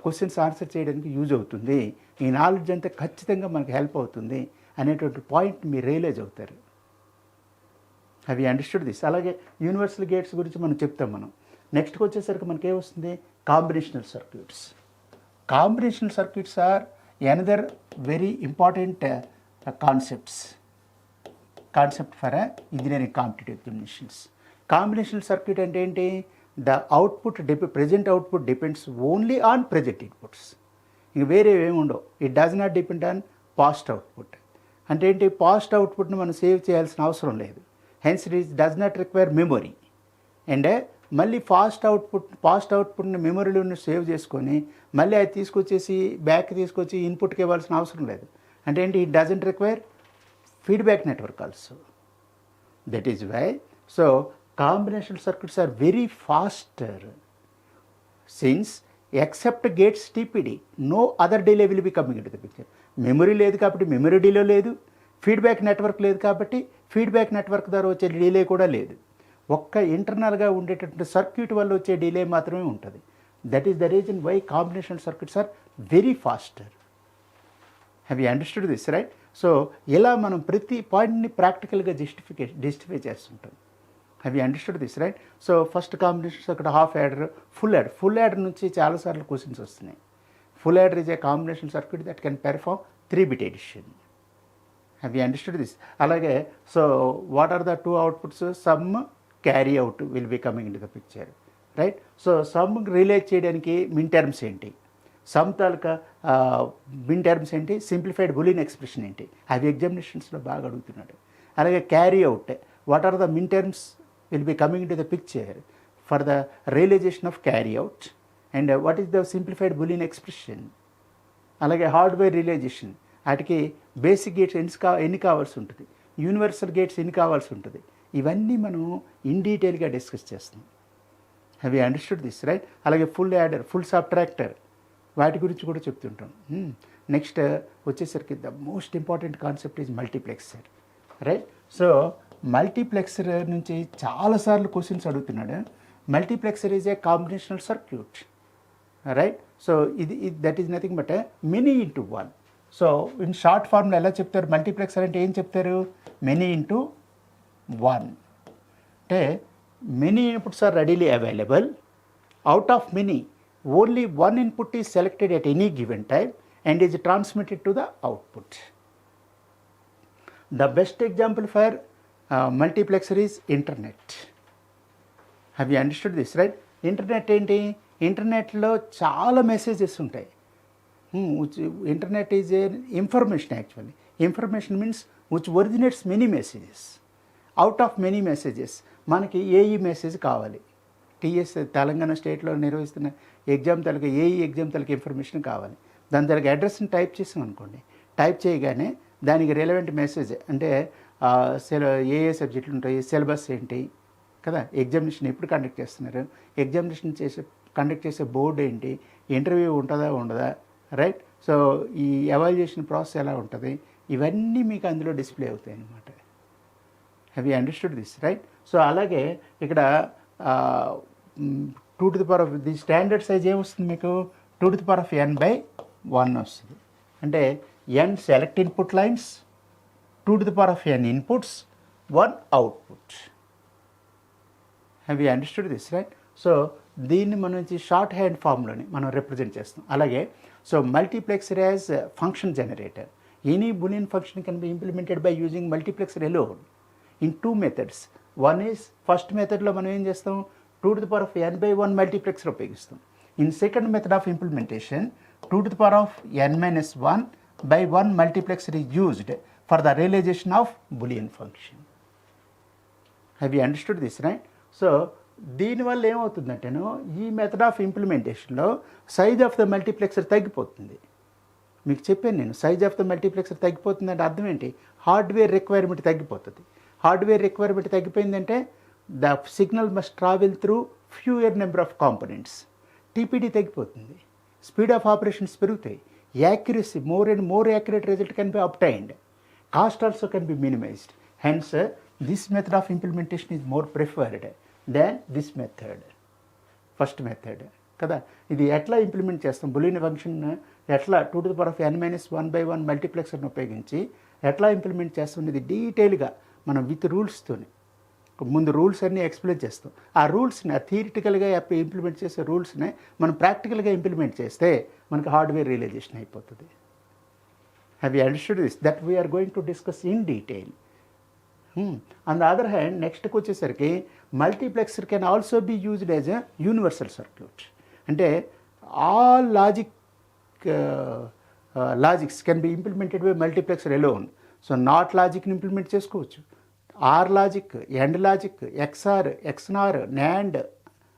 క్వశ్చన్స్ ఆన్సర్ చేయడానికి యూజ్ అవుతుంది, ఈ నాలెడ్జ్ అంతా ఖచ్చితంగా మనకు హెల్ప్ అవుతుంది అనేటువంటి పాయింట్ మీరు రియలైజ్ అవుతారు. Have you understood this? అలాగే యూనివర్సల్ గేట్స్ గురించి మనం చెప్తాం. మనం నెక్స్ట్కి వచ్చేసరికి మనకి ఏమొస్తుంది? Combinational circuits. Combinational circuits are another very important concept for engineering competitive examinations. Combinational circuit అంటే ఏంటి? The output present output depends only on present inputs. ఇంక వేరే ఏమి ఉండవు. It does not depend on past output. అంటే ఏంటి? పాస్ట్ అవుట్పుట్ని మనం సేవ్ చేయాల్సిన అవసరం లేదు. Hence it does not require memory. And మళ్ళీ పాస్ట్ అవుట్పుట్ని మెమొరీలోని సేవ్ చేసుకొని మళ్ళీ అది తీసుకొచ్చేసి తీసుకొచ్చి ఇన్పుట్కి ఇవ్వాల్సిన అవసరం లేదు. అంటే ఏంటి? It doesn't require feedback network also. That is why so combinational circuits are very faster since except gates TPD no other delay will be coming into the picture. Memory లేదు కాబట్టి మెమరీ డిలే లేదు, ఫీడ్బ్యాక్ నెట్వర్క్ లేదు కాబట్టి ఫీడ్బ్యాక్ నెట్వర్క్ ద్వారా వచ్చే డిలే కూడా లేదు. ఒక్క ఇంటర్నల్గా ఉండేటటువంటి సర్క్యూట్ వల్ల వచ్చే డిలే మాత్రమే ఉంటుంది. That is the reason why combinational circuits are very faster. Have you understood this, right? So ఇలా మనం ప్రతి పాయింట్ని ప్రాక్టికల్గా జస్టిఫై చేస్తుంటాం. Have you understood this, right? So first combinations అక్కడ హాఫ్ యాడర్, ఫుల్ యాడర్ నుంచి చాలాసార్లు క్వశ్చన్స్ వస్తున్నాయి. Full adder is a combinational circuit that can perform 3-bit addition. Have you understood this? Alage, so what are the two outputs? Sum, carry out will be coming into the picture, right? So sum relate cheyadaniki min terms enti, sum talaka min terms enti, simplified boolean expression enti, అవి ఎగ్జామినేషన్స్లో బాగా అడుగుతున్నాడు. అలాగే carry out, what are the min terms will be coming into the picture for the realization of carry out, and what is the simplified boolean expression. అలాగే హార్డ్వేర్ రియలైజేషన్, వాటికి బేసిక్ గేట్స్ ఎన్ని కావాల్సి ఉంటుంది, యూనివర్సల్ గేట్స్ ఎన్ని కావాల్సి ఉంటుంది, ఇవన్నీ మనం ఇన్ డీటెయిల్గా డిస్కస్ చేస్తాం. Have you understood this, right? అలాగే ఫుల్ యాడర్, ఫుల్ సబ్ట్రాక్టర్, వాటి గురించి కూడా చెప్తుంటాం. నెక్స్ట్ వచ్చేసరికి the most important concept is multiplexer, right? So multiplexer నుంచి చాలాసార్లు క్వశ్చన్స్ అడుగుతున్నాడు. Multiplexer is a combinational circuit, right? So ఇది that is nothing but many into one. So in short ఫార్మ్లో ఎలా చెప్తారు? మల్టీప్లెక్సర్ అంటే ఏం చెప్తారు? Many into one. అంటే many inputs are readily available. Out of many only one input is selected at any given time and is transmitted to the output. The best example for multiplexer is internet. Have you understood this, right? Internet ఏంటి? ఇంటర్నెట్లో చాలా మెసేజెస్ ఉంటాయి. Internet is a information. Actually information means which originates many messages. Out of many messages మనకి ఏఈ మెసేజ్ కావాలి. టీఎస్ తెలంగాణ స్టేట్లో నిర్వహిస్తున్న ఎగ్జామ్ తలకి ఏఈ ఎగ్జామ్ తలకి ఇన్ఫర్మేషన్ కావాలి. దాని తలకి అడ్రస్ని టైప్ చేసాం అనుకోండి, టైప్ చేయగానే దానికి రిలవెంట్ మెసేజ్ అంటే ఏ ఏ సబ్జెక్టులు ఉంటాయి, సిలబస్ ఏంటి కదా, ఎగ్జామినేషన్ ఎప్పుడు కండక్ట్ చేస్తున్నారు, ఎగ్జామినేషన్ కండక్ట్ చేసే బోర్డు ఏంటి, ఇంటర్వ్యూ ఉంటుందా ఉండదా, రైట్? సో ఈ ఎవాల్యుయేషన్ ప్రాసెస్ ఎలా ఉంటుంది, ఇవన్నీ మీకు అందులో డిస్ప్లే అవుతాయి అన్నమాట. Have you understood this, right? So అలాగే ఇక్కడ 2 ది స్టాండర్డ్ సైజ్ ఏమొస్తుంది మీకు? 2n/1 వస్తుంది. అంటే n select input lines, 2n inputs, 1 output. Have you understood this, right? So దీన్ని మనం షార్ట్ హ్యాండ్ ఫామ్లోని మనం రిప్రజెంట్ చేస్తాం. అలాగే so multiplexer as function generator. Any Boolean function can be implemented by using multiplexer alone in 2 methods. One is first మెథడ్లో మనం ఏం చేస్తాం? 2n/1 మల్టీప్లెక్సర్ ఉపయోగిస్తాం. In second method of implementation 2n/1/1 multiplexer is used for the realisation of Boolean function. Have you understood this, right? So దీనివల్ల ఏమవుతుందంటేను ఈ మెథడ్ ఆఫ్ ఇంప్లిమెంటేషన్లో సైజ్ ఆఫ్ ద మల్టీప్లెక్సర్ తగ్గిపోతుంది. మీకు చెప్పాను నేను, సైజ్ ఆఫ్ ద మల్టీప్లెక్సర్ తగ్గిపోతుందంటే అర్థం ఏంటి? హార్డ్వేర్ రిక్వైర్మెంట్ తగ్గిపోతుంది. హార్డ్వేర్ రిక్వైర్మెంట్ తగ్గిపోయిందంటే the signal must travel through fewer number of components. TPD తగ్గిపోతుంది, స్పీడ్ ఆఫ్ ఆపరేషన్స్ పెరుగుతాయి, accuracy more and more accurate result can be obtained, cost also can be minimized. Hence this method of implementation is more preferred than this method, first method కదా. ఇది ఎట్లా ఇంప్లిమెంట్ చేస్తాం? బూలియన్ ఫంక్షన్ ఎట్లా 2n/1/1 మల్టీప్లెక్సర్ని ఉపయోగించి ఎట్లా ఇంప్లిమెంట్ చేస్తాం ఇది డీటెయిల్గా మనం విత్ రూల్స్తోని ముందు రూల్స్ అన్నీ ఎక్స్ప్లెయిన్ చేస్తాం. ఆ రూల్స్ని థియరిటికల్గా ఇంప్లిమెంట్ చేసే రూల్స్ని మనం ప్రాక్టికల్గా ఇంప్లిమెంట్ చేస్తే మనకి హార్డ్వేర్ రియలైజేషన్ అయిపోతుంది. Have you understood this? That we are going to discuss in detail. On the other hand నెక్స్ట్కి వచ్చేసరికి multiplexer can also be used as a universal circuit. అంటే all logics can be implemented by multiplexer alone. So not లాజిక్ని ఇంప్లిమెంట్ చేసుకోవచ్చు, OR logic, AND logic, XOR, XNOR, NAND,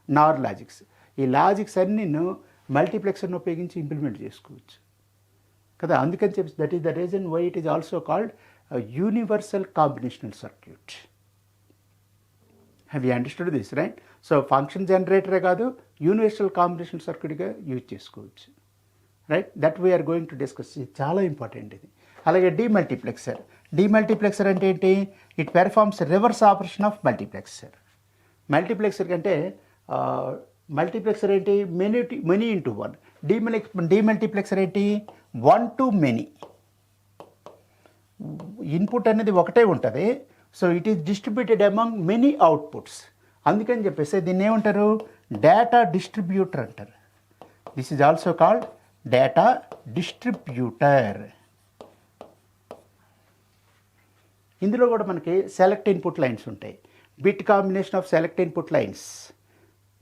NOR logics. ఈ లాజిక్స్ అన్నీ మల్టీప్లెక్సర్ని ఉపయోగించి ఇంప్లిమెంట్ చేసుకోవచ్చు కదా. అందుకని చెప్పి that is the reason why it is also called universal combinational circuit. Have you understood this, right? So function జనరేటరే కాదు, యూనివర్సల్ కాంబినేషనల్ సర్క్యూట్గా యూజ్ చేసుకోవచ్చు, right? That we are going to discuss. ఇది చాలా ఇంపార్టెంట్ ఇది. అలాగే డీమల్టీప్లెక్సర్. డీమల్టీప్లెక్సర్ అంటే ఏంటి? It performs reverse operation of multiplexer. Multiplexer కంటే మల్టీప్లెక్సర్ ఏంటి? Many into one. డీమల్టీప్లెక్సర్ ఏంటి? 1 to many. ఇన్పుట్ అనేది ఒకటే ఉంటుంది, so it is distributed among many outputs. అందుకని చెప్పేసి దీన్ని ఏమంటారు? డేటా డిస్ట్రిబ్యూటర్ అంటారు. This is also called data distributor. ఇందులో కూడా మనకి సెలెక్ట్ ఇన్పుట్ లైన్స్ ఉంటాయి. Bit combination of select input lines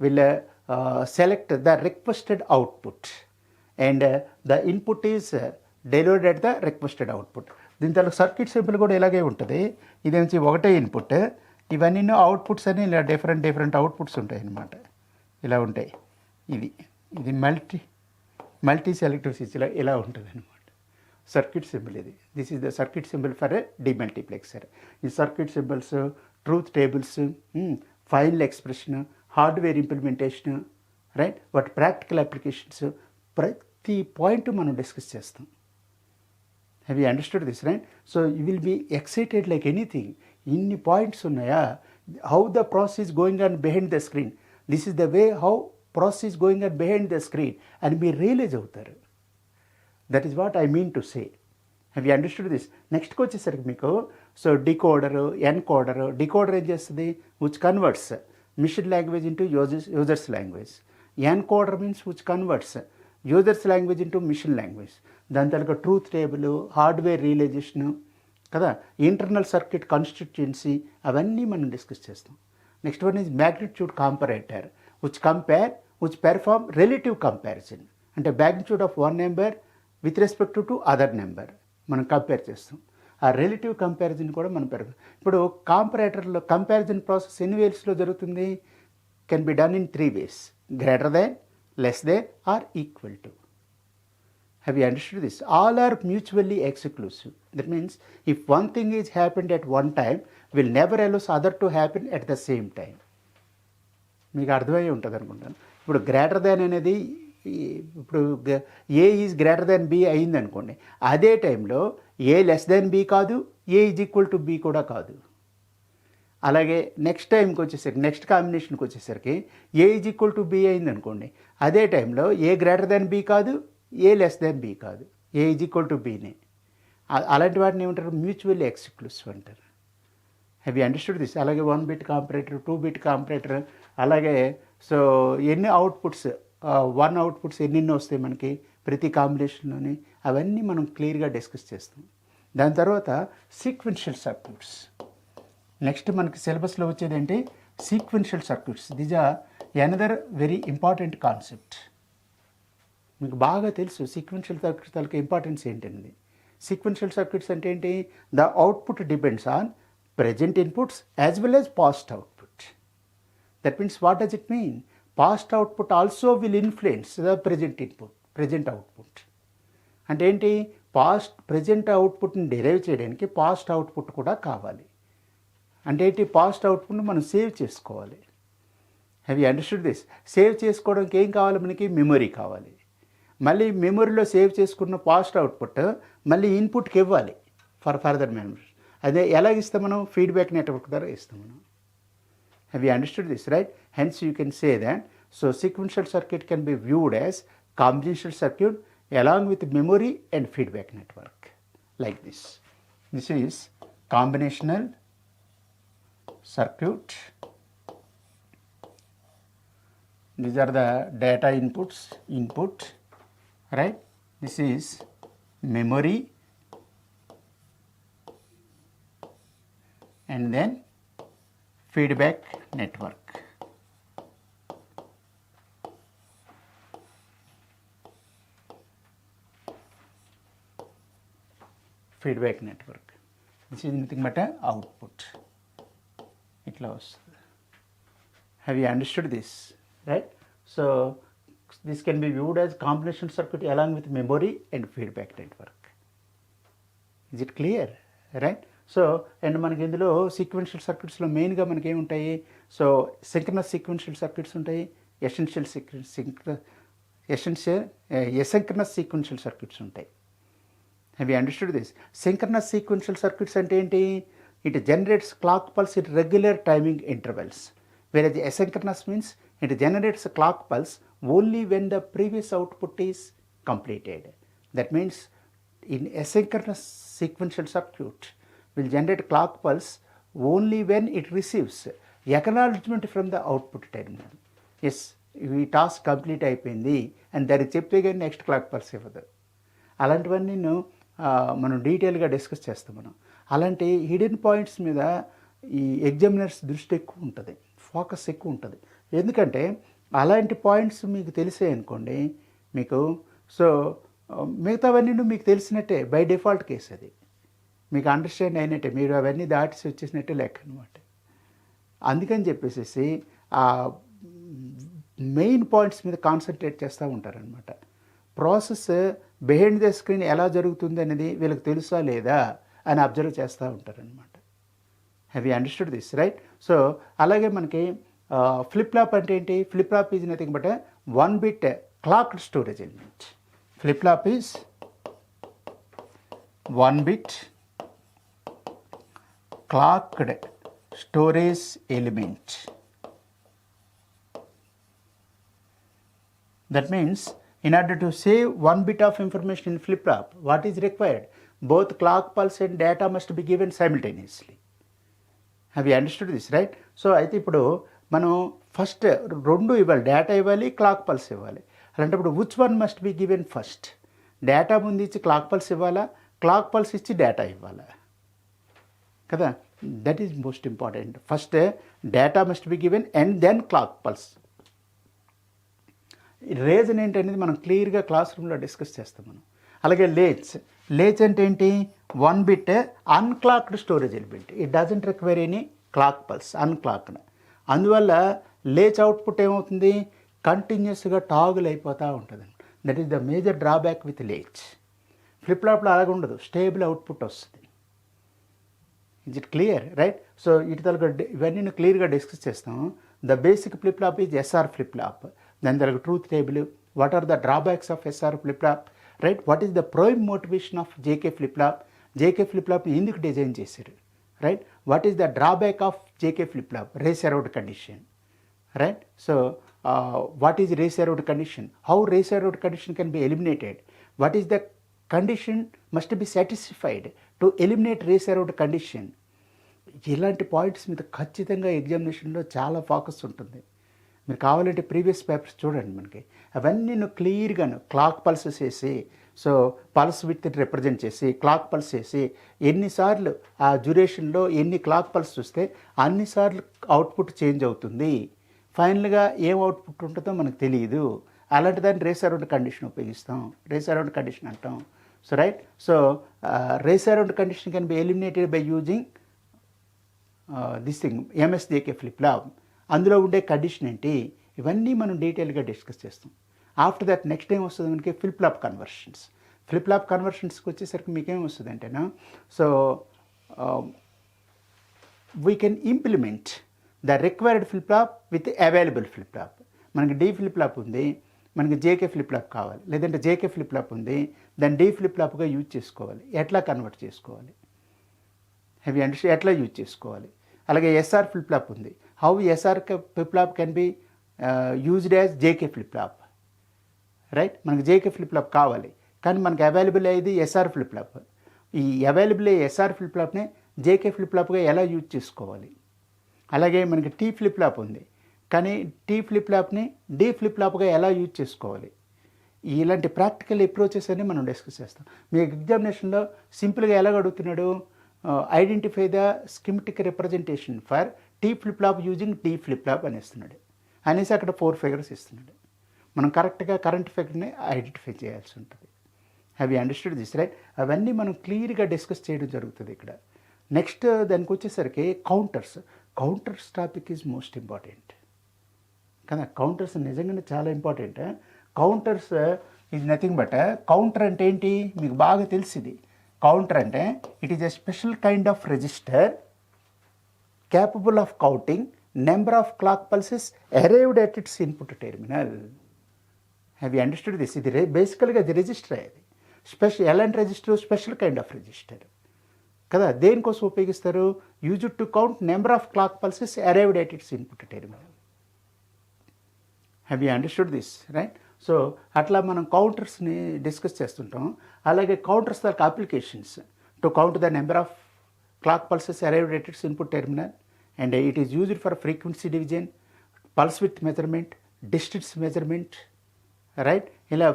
will select the requested output and the input is delivered at the requested output. దీని తర్వాత సర్క్యూట్ సింబల్ కూడా ఇలాగే ఉంటుంది. ఇది నుంచి ఒకటే ఇన్పుట్, ఇవన్నీ అవుట్పుట్స్ అని ఇలా డిఫరెంట్ అవుట్పుట్స్ ఉంటాయి అన్నమాట. ఇలా ఉంటాయి. ఇది మల్టీ సెలెక్టివ్ స్విచ్ ఇలా ఉంటుంది అనమాట circuit symbol. This is the circuit symbol for a demultiplexer. ఈ circuit symbols, truth tables, final expression, hardware implementation, right, వాటి ప్రాక్టికల్ అప్లికేషన్స్, ప్రతి పాయింట్ మనం డిస్కస్ చేస్తాం. Have you understood this, right? So you will be excited like anything. ఇన్ని పాయింట్స్ ఉన్నాయా? How the process going on behind the screen, this is the way how process going on behind the screen అని మీరు రియలైజ్ అవుతారు. That is what I mean to say. Have you understood this? నెక్స్ట్కి వచ్చేసరికి మీకు సో డికోడరు, ఎన్కోడరు. డికోడర్ ఏం చేస్తుంది? Which converts machine language into users language. Encoder means which converts users language into machine language. దాని తర్వాత ట్రూత్ టేబుల్, హార్డ్వేర్ రియలైజేషను కదా, ఇంటర్నల్ సర్క్యూట్ కాన్స్టిట్యుయెన్సీ, అవన్నీ మనం డిస్కస్ చేస్తాం. Next one is magnitude comparator which perform relative comparison. అంటే magnitude of one number with respect to other number మనం కంపేర్ చేస్తాం. ఆ రిలేటివ్ కంపారిజన్ కూడా మనం ఇప్పుడు కాంపరేటర్లో కంపారిజన్ ప్రాసెస్ ఎన్ని వేస్లో జరుగుతుంది? Can be done in 3 ways: greater than, less than, or equal to. Have you understood this? All are mutually exclusive. That means if one thing is happened at one time, will never allow other to happen at the same time. మీకు అర్థమై ఉంటుంది అనుకుంటాను. ఇప్పుడు గ్రేటర్ దాన్ అనేది ఇప్పుడు ఏ ఈజ్ గ్రేటర్ దాన్ బి అయింది అనుకోండి, అదే టైంలో ఏ లెస్ దాన్ బి కాదు, ఏ ఈజ్ ఈక్వల్ టు బి కూడా కాదు. అలాగే నెక్స్ట్ టైంకి వచ్చేసరికి, నెక్స్ట్ కాంబినేషన్కి వచ్చేసరికి ఏ ఈజ్ ఈక్వల్ టు బి అయింది అనుకోండి, అదే టైంలో ఏ గ్రేటర్ దాన్ బి కాదు, ఏ లెస్ దాన్ బి కాదు, ఏ ఈజ్ ఈక్వల్ టు బీనే. అలాంటి వాటిని ఏమంటారు? మ్యూచువల్లీ ఎక్స్క్లూసివ్ అంటారు. Have you understood this? అలాగే 1 bit కాంపరేటర్, 2 bit కాంపరేటర్, అలాగే సో ఎన్ని అవుట్పుట్స్, 1 అవుట్పుట్స్ ఎన్ని వస్తాయి మనకి ప్రతి కాంబినేషన్లోని, అవన్నీ మనం క్లియర్గా డిస్కస్ చేస్తాం. దాని తర్వాత సీక్వెన్షియల్ సర్క్యూట్స్. నెక్స్ట్ మనకి సిలబస్లో వచ్చేది ఏంటి? Sequential circuits. This are another very important concept. మీకు బాగా తెలుసు సీక్వెన్షియల్ సర్క్యూట్స్ తాలూకు ఇంపార్టెన్స్ ఏంటనేది. సీక్వెన్షియల్ సర్క్యూట్స్ అంటే ఏంటి? The output depends on present inputs as well as past output. That means what does it mean? Past output also will influence the present input, present output. అంటే ఏంటి? present outputని డెరైవ్ చేయడానికి పాస్ట్ అవుట్పుట్ కూడా కావాలి. అంటే ఏంటి? పాస్ట్ అవుట్పుట్ని మనం సేవ్ చేసుకోవాలి. Have you understood this? Save చేసుకోవడానికి ఏం కావాలి మనకి? మెమొరీ కావాలి. మళ్ళీ మెమొరీలో సేవ్ చేసుకున్న పాస్ట్ అవుట్పుట్ మళ్ళీ ఇన్పుట్కి ఇవ్వాలి ఫర్ ఫర్దర్ మెమరీ. అదే ఎలాగిస్తాం మనం? ఫీడ్బ్యాక్ నెట్వర్క్ ద్వారా ఇస్తాం మనం. Have you understood this, right? Hence you can say that so sequential circuit can be viewed as combinational circuit along with memory and feedback network like this. This is combinational circuit. These are the data input, right? This is memory, and then feedback network. Feedback network. This is nothing but an output. Itla vastadi. Have you understood this? Right? So this can be viewed as combinational circuit along with memory and feedback network. Is it clear? Right? So and మనకి ఇందులో సీక్వెన్షియల్ సర్క్యూట్స్లో మెయిన్గా మనకి ఏముంటాయి? సో సింక్రనస్ సీక్వెన్షియల్ సర్క్యూట్స్ ఉంటాయి, ఎసెంక్రనస్ సీక్వెన్షియల్ సర్క్యూట్స్ ఉంటాయి. Have you understood this? Synchronous sequential circuits అంటే ఏంటి? It generates clock pulse it regular timing intervals, whereas asynchronous means it generates a clock pulse only when the previous output is completed. That means in asynchronous sequential circuit will generate clock pulse only when it receives acknowledgement from the output terminal. Yes, ఈ టాస్క్ కంప్లీట్ అయిపోయింది అని దానికి చెప్తే కానీ నెక్స్ట్ క్లాక్ పల్స్ ఇవ్వదు. అలాంటివన్నీ మనం డీటెయిల్గా డిస్కస్ చేస్తాం మనం. అలాంటి హిడెన్ పాయింట్స్ మీద ఈ ఎగ్జామినర్స్ దృష్టి ఎక్కువ ఉంటుంది, ఫోకస్ ఎక్కువ ఉంటుంది. ఎందుకంటే అలాంటి పాయింట్స్ మీకు తెలిసే అనుకోండి మీకు, సో మిగతావన్నీ మీకు తెలిసినట్టే, బై డిఫాల్ట్ కేసు అది మీకు అండర్స్టాండ్ అయినట్టే, మీరు అవన్నీ దాటి వచ్చేసినట్టే లెక్క అనమాట. అందుకని చెప్పేసి ఆ మెయిన్ పాయింట్స్ మీద కాన్సన్ట్రేట్ చేస్తూ ఉంటారనమాట. ప్రాసెస్ బిహైండ్ ద స్క్రీన్ ఎలా జరుగుతుంది అనేది వీళ్ళకి తెలుసా లేదా అని అబ్జర్వ్ చేస్తూ ఉంటారనమాట. Have you understood this, right? So అలాగే మనకి ఫ్లిప్ ఫ్లాప్ అంటే ఏంటి? Flip flop is nothing but 1 bit clocked storage element. Flip flop is 1 bit clocked storage element. That means in order to save 1 bit of information in flip flop, what is required? Both clock pulse and data must be given simultaneously. Have you understood this, right? So అయితే ఇప్పుడు మనం ఫస్ట్ 2 ఇవ్వాలి, డేటా ఇవ్వాలి, క్లాక్ పల్స్ ఇవ్వాలి. అలాంటప్పుడు which one must be given first? Data ముందు ఇచ్చి క్లాక్ పల్స్ ఇవ్వాలా, క్లాక్ పల్స్ ఇచ్చి డేటా ఇవ్వాలా కదా? That is most important. First data must be given and then clock pulse. Reason ఏంటనేది మనం క్లియర్గా క్లాస్ రూమ్లో డిస్కస్ చేస్తాం మనం. అలాగే లేచ్ అంటే ఏంటి? 1 bit unclocked storage element. It doesn't require any clock pulse, unclocked. అందువల్ల లేచ్ అవుట్పుట్ ఏమవుతుంది? కంటిన్యూస్గా టాగుల్ అయిపోతూ ఉంటుంది. That is the major drawback with latch. Flip ఫ్లాప్లో అలాగ ఉండదు, స్టేబుల్ అవుట్పుట్ వస్తుంది. Is it clear, right? So ఇటు తలక ఇవన్నీ క్లియర్గా డిస్కస్ చేస్తాం. The basic flip flop is SR flip flop. దాని తలక truth table, what are the drawbacks of SR flip flop, right? What is the prime motivation of JK flip flop? JK flip ఫ్లాప్ని ఎందుకు డిజైన్ చేశారు, right? What is the drawback of JK flip flop? Race around condition, right? So what is race around condition? How race around condition can be eliminated? What is the condition must be satisfied to eliminate race around condition? ఇలాంటి పాయింట్స్ మీద ఖచ్చితంగా ఎగ్జామినేషన్లో చాలా ఫోకస్ ఉంటుంది. మీరు కావాలంటే ప్రీవియస్ పేపర్స్ చూడండి, మనకి అవన్నీ క్లియర్గాను క్లాక్ పల్సెస్ వేసి, సో పల్స్ విత్ రిప్రజెంట్ చేసి క్లాక్ పల్స్ వేసి ఎన్నిసార్లు ఆ డ్యూరేషన్లో ఎన్ని క్లాక్ పల్స్ చూస్తే అన్నిసార్లు అవుట్పుట్ చేంజ్ అవుతుంది. ఫైనల్గా ఏం అవుట్పుట్ ఉంటుందో మనకు తెలియదు. అలాంటి దాన్ని రేస్ అరౌండ్ కండిషన్ ఉపయోగిస్తాం, రేస్ అరౌండ్ కండిషన్ అంటాం. So right, so race around condition can be eliminated by using this thing MSJK flip flop. అందులో ఉండే కండిషన్ ఏంటి, ఇవన్నీ మనం డీటెయిల్గా డిస్కస్ చేస్తాం. ఆఫ్టర్ దట్ నెక్స్ట్ ఏం వస్తుంది మనకి? Flip flop conversions. Flip flop కన్వర్షన్స్కి వచ్చేసరికి మీకేం వస్తుంది అంటేనా, so we can implement the required flip flop with available flip flop. మనకి డి ఫ్లిప్ ఫ్లాప్ ఉంది, మనకి జేకే ఫ్లిప్ ఫ్లాప్ కావాలి, లేదంటే జేకే ఫ్లిప్ ఫ్లాప్ ఉంది, దాన్ని డి ఫ్లిప్ ఫ్లాప్గా యూజ్ చేసుకోవాలి. ఎట్లా కన్వర్ట్ చేసుకోవాలి, హ్యావ్ యూ అండర్స్టాండ్? ఎట్లా యూజ్ చేసుకోవాలి. అలాగే ఎస్ఆర్ ఫ్లిప్ ఫ్లాప్ ఉంది. How SR flip flop can be used as JK flip flop, right? మనకి జేకే ఫ్లిప్ ఫ్లాప్ కావాలి, కానీ మనకి అవైలబుల్ అయ్యేది ఎస్ఆర్ ఫ్లిప్ ఫ్లాప్. ఈ అవైలబుల్ అయ్యే ఎస్ఆర్ ఫ్లిప్ ఫ్లాప్ని జేకే ఫ్లిప్ ఫ్లాప్గా ఎలా యూజ్ చేసుకోవాలి. అలాగే మనకి టీ ఫ్లిప్ ఫ్లాప్ ఉంది, కానీ టీ ఫ్లిప్ ఫ్లాప్ని డి ఫ్లిప్ ఫ్లాప్గా ఎలా యూజ్ చేసుకోవాలి. ఇలాంటి ప్రాక్టికల్ అప్రోచెస్ అని మనం డిస్కస్ చేస్తాం. మీ ఎగ్జామినేషన్లో సింపుల్గా ఎలా అడుగుతున్నాడు, identify the schematic representation for T flip flop using T flip flop అని ఇస్తున్నాడు. అనేసి అక్కడ 4 figures ఇస్తున్నాడు. మనం కరెక్ట్గా కరెంట్ ఫిగర్ని ఐడెంటిఫై చేయాల్సి ఉంటుంది. Have you understood this, right? అవన్నీ మనం క్లియర్గా డిస్కస్ చేయడం జరుగుతుంది ఇక్కడ. నెక్స్ట్ దానికి వచ్చేసరికి counters topic is most important కదా. కౌంటర్స్ నిజంగానే చాలా important. Counters is nothing but, counter అంటే ఏంటి మీకు బాగా తెలిసింది. కౌంటర్ అంటే it is a special kind of register capable of counting number of clock pulses arrived at its input terminal. Have you understood this? ఇది బేసికల్గా అది రిజిస్టర్ అయ్యేది. ఎలాంటి register? Special kind of register కదా. దేనికోసం ఉపయోగిస్తారు? Use to count number of clock pulses arrived at its input terminal. Have you understood this, right? So అట్లా మనం కౌంటర్స్ని డిస్కస్ చేస్తుంటాం. అలాగే కౌంటర్స్ దానికి applications to count the number of clock pulses arrived at its input terminal, and it is used for frequency division, pulse width measurement, distance measurement, right, ఇలా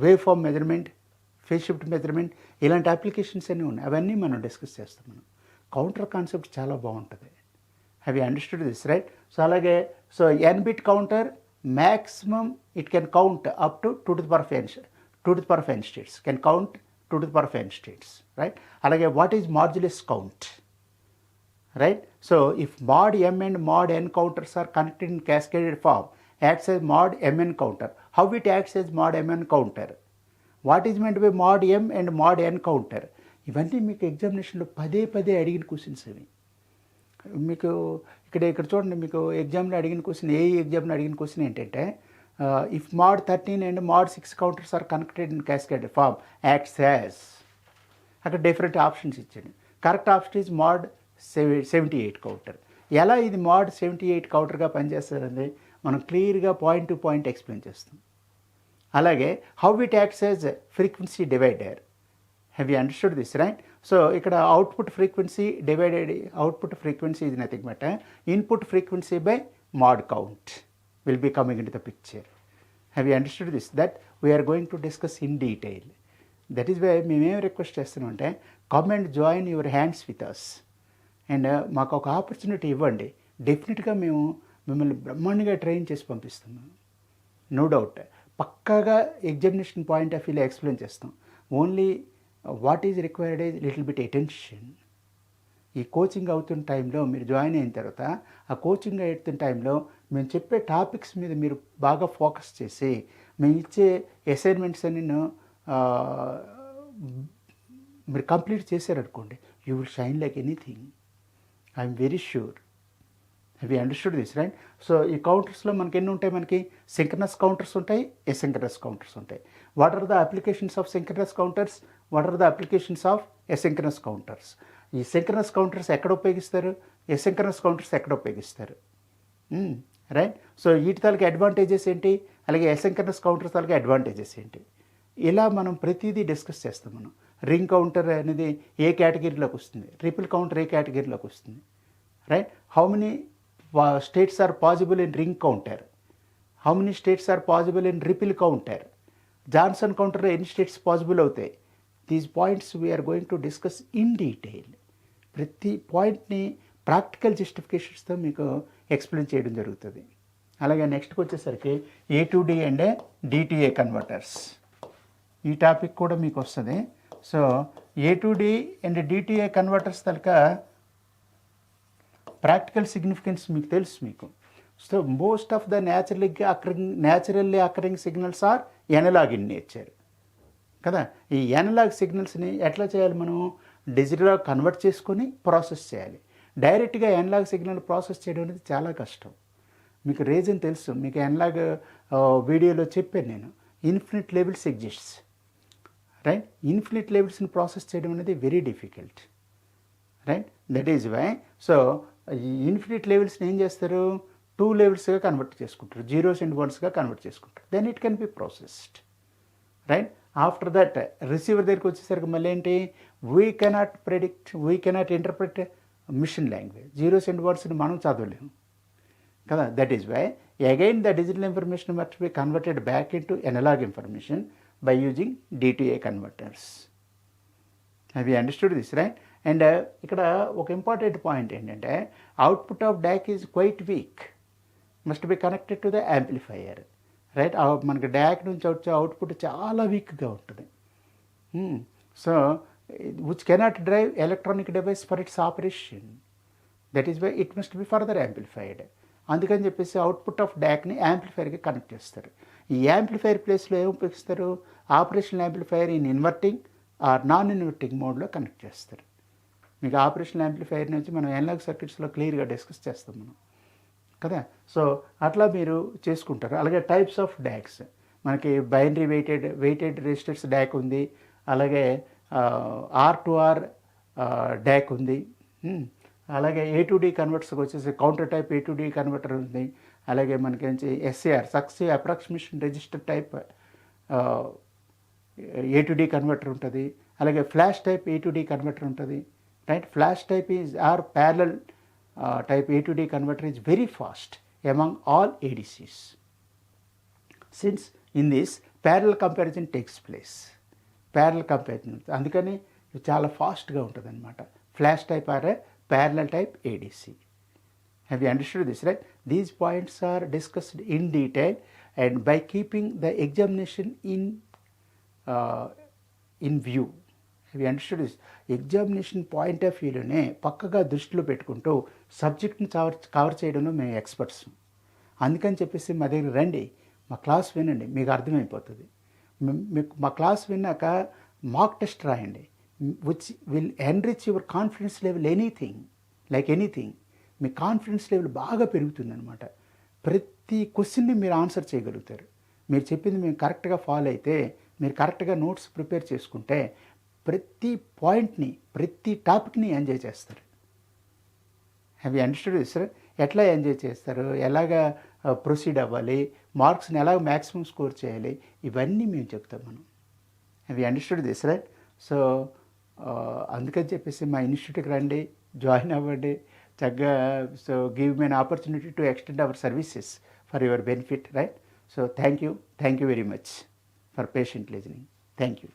waveform measurement, phase shift measurement, ఇలాంటి అప్లికేషన్స్ అన్నీ ఉన్నాయి. అవన్నీ మనం డిస్కస్ చేస్తాం. మనం కౌంటర్ కాన్సెప్ట్ చాలా బాగుంటుంది. Have you understood this, right? So అలాగే so N bit counter maximum it can count up to 2 to the power of n states, can count 2 to the power of n states, right? అలాగే what is modulus count, right? So if mod m and mod n counters are connected in cascaded form, acts as mod mn counter. How it acts as mod mn counter? What is meant by mod m and mod n counter? ఇవన్నీ మీకు ఎగ్జామినేషన్లో పదే అడిగిన క్వశ్చన్స్ అవి. మీకు ఇక్కడ చూడండి, మీకు ఎగ్జామ్లో అడిగిన క్వశ్చన్, ఏ ఎగ్జామ్లో అడిగిన క్వశ్చన్ ఏంటంటే if mod 13 and mod 6 counters are connected in cascaded form, acts as, అక్కడ డిఫరెంట్ ఆప్షన్స్ ఇచ్చాడు. Correct option is mod 78 counter. ఎలా ఇది mod 78 కౌంటర్గా పనిచేస్తుందండి మనం క్లియర్గా పాయింట్ టు పాయింట్ ఎక్స్ప్లెయిన్ చేస్తాం. అలాగే how it acts as frequency divider. Have you understood this, right? So ఇక్కడ output frequency divided, output frequency is nothing but input frequency by mod count will be coming into the picture. Have you understood this? That we are going to discuss in detail. That is why మేమేం రిక్వెస్ట్ చేస్తున్నామంటే come and join your hands with us and మాకు ఒక ఆపర్చునిటీ ఇవ్వండి. డెఫినెట్గా మేము మిమ్మల్ని బ్రహ్మాండంగా ట్రైన్ చేసి పంపిస్తున్నాం. నో డౌట్ పక్కాగా ఎగ్జామినేషన్ పాయింట్ ఆఫ్ వ్యూలో ఎక్స్ప్లెయిన్ చేస్తాం. Only what is required is little bit attention. ఈ కోచింగ్ అవుతున్న టైంలో మీరు జాయిన్ అయిన తర్వాత ఆ కోచింగ్ అవుతున్న టైంలో మేము చెప్పే టాపిక్స్ మీద మీరు బాగా ఫోకస్ చేసి మేము ఇచ్చే అసైన్మెంట్స్ అన్ని మీరు కంప్లీట్ చేశారనుకోండి, you will shine like anything. I'm very sure. Have you understood this, right? So ఈ కౌంటర్స్లో మనకి ఎన్ని ఉంటాయి? మనకి సింక్రనస్ కౌంటర్స్ ఉంటాయి, ఎసింక్రనస్ కౌంటర్స్ ఉంటాయి. What are the applications of synchronous counters? What are the applications of asynchronous counters? ఈ సింక్రనస్ కౌంటర్స్ ఎక్కడ ఉపయోగిస్తారు, ఎసింక్రనస్ కౌంటర్స్ ఎక్కడ ఉపయోగిస్తారు, రైట్? సో వీటి తాలూకు అడ్వాంటేజెస్ ఏంటి, అలాగే ఎసింక్రనస్ కౌంటర్స్ తాలూకు అడ్వాంటేజెస్ ఏంటి, ఇలా మనం ప్రతిదీ డిస్కస్ చేస్తాం. మనం రింగ్ కౌంటర్ అనేది ఏ కేటగిరీలోకి వస్తుంది, ట్రిపుల్ కౌంటర్ ఏ కేటగిరీలోకి వస్తుంది, right? How many states are possible in ring counter, how many states are possible in ripple counter, Johnson కౌంటర్లో ఎన్ని స్టేట్స్ పాసిబుల్ అవుతాయి. These points we are going to discuss in detail. ప్రతి పాయింట్ని ప్రాక్టికల్ జస్టిఫికేషన్స్తో మీకు ఎక్స్ప్లెయిన్ చేయడం జరుగుతుంది. అలాగే నెక్స్ట్కి వచ్చేసరికి A2D అండ్ DTA కన్వర్టర్స్, ఈ టాపిక్ కూడా మీకు వస్తుంది. So A2D and DTA converters తలక ప్రాక్టికల్ సిగ్నిఫికెన్స్ మీకు తెలుసు మీకు. So most of the naturally occurring signals are analog in nature కదా. ఈ ఎనలాగ్ సిగ్నల్స్ని ఎట్లా చేయాలి, మనం డిజిటల్గా కన్వర్ట్ చేసుకొని ప్రాసెస్ చేయాలి. డైరెక్ట్గా ఎనలాగ్ సిగ్నల్ ప్రాసెస్ చేయడం అనేది చాలా కష్టం. మీకు రీజన్ తెలుసు, మీకు ఎనలాగ్ వీడియోలో చెప్పాను నేను. Infinite levels exists, right? Infinite లెవెల్స్ని ప్రాసెస్ చేయడం అనేది very difficult, right? That is why. So ఈ ఇన్ఫినిట్ లెవెల్స్ని ఏం చేస్తారు, 2 లెవెల్స్గా కన్వర్ట్ చేసుకుంటారు, 0s and 1sగా కన్వర్ట్ చేసుకుంటారు. Then it can be processed, right? After that receiver దగ్గరికి వచ్చేసరికి మళ్ళీ ఏంటి, we cannot predict, we cannot interpret machine language. 0s and 1sని మనం చదవలేము కదా. That is why again the digital information must be converted back into analog information by using DTA converters. Have you understood this, right? And ఇక్కడ ఒక ఇంపార్టెంట్ పాయింట్ ఏంటంటే output of DAC is quite weak, must be connected to the amplifier, right? మనకి DAC నుంచి వచ్చే అవుట్పుట్ చాలా వీక్గా ఉంటుంది. So which cannot drive electronic device for its operation. That is why it must be further amplified. అందుకని చెప్పేసి అవుట్పుట్ ఆఫ్ DACని యాంప్లిఫైర్కి కనెక్ట్ చేస్తారు. ఈ యాంప్లిఫైర్ ప్లేస్లో ఏం ఉపయోగిస్తారు, operational amplifier in inverting or non inverting మోడ్లో కనెక్ట్ చేస్తారు. మీకు ఆపరేషనల్ యాంప్లిఫైర్ నుంచి మనం ఎనలాగ్ సర్క్యూట్స్లో క్లియర్గా డిస్కస్ చేస్తాం మనం కదా. సో అట్లా మీరు చేసుకుంటారు. అలాగే టైప్స్ ఆఫ్ DACs, మనకి బైనరీ వెయిటెడ్ రెజిస్టర్స్ DAC ఉంది, అలాగే R2R DAC ఉంది, అలాగే A2D కన్వర్టర్స్కి వచ్చేసి కౌంటర్ టైప్ A2D కన్వర్టర్ ఉంది, అలాగే మనకి SAR successive approximation register type A2D converter ఉంటుంది, అలాగే ఫ్లాష్ టైప్ A2D కన్వర్టర్ ఉంటుంది, right? Flash type is or parallel type A to D converter is very fast among all ADCs. Since in this parallel comparison takes place. Parallel comparison అందుకని చాలా ఫాస్ట్గా ఉంటుంది అనమాట. Flash type or parallel type ADC. Have you understood this, right? These points are discussed in detail, and by keeping the examination in view. Have you understood this? Examination point of వ్యూలోనే పక్కగా దృష్టిలో పెట్టుకుంటూ సబ్జెక్ట్ని కవర్ చేయడంలో మేము ఎక్స్పర్ట్స్. అందుకని చెప్పేసి మా దగ్గర రండి, మా క్లాస్ వినండి, మీకు అర్థమైపోతుంది. మీకు మా క్లాస్ విన్నాక మాక్ టెస్ట్ రాయండి, which will enrich your confidence level anything. Me confidence level బాగా పెరుగుతుందన్నమాట. ప్రతి క్వశ్చన్ని మీరు ఆన్సర్ చేయగలుగుతారు. మీరు చెప్పింది మేము కరెక్ట్గా ఫాలో అయితే, మీరు కరెక్ట్గా నోట్స్ ప్రిపేర్ చేసుకుంటే ప్రతి పాయింట్ని, ప్రతి టాపిక్ని ఎంజాయ్ చేస్తారు. Have you understood this sir? ఎట్లా ఎంజాయ్ చేస్తారు, ఎలాగా ప్రొసీడ్ అవ్వాలి, మార్క్స్ని ఎలాగ మ్యాక్సిమం స్కోర్ చేయాలి, ఇవన్నీ మేము చెప్తాం మనం. Have you understood this right? So అందుకని చెప్పేసి మా ఇన్స్టిట్యూట్కి రండి, జాయిన్ అవ్వండి చక్కగా. So give me an opportunity to extend our services for your benefit, right? So thank you very much for patient listening. Thank you.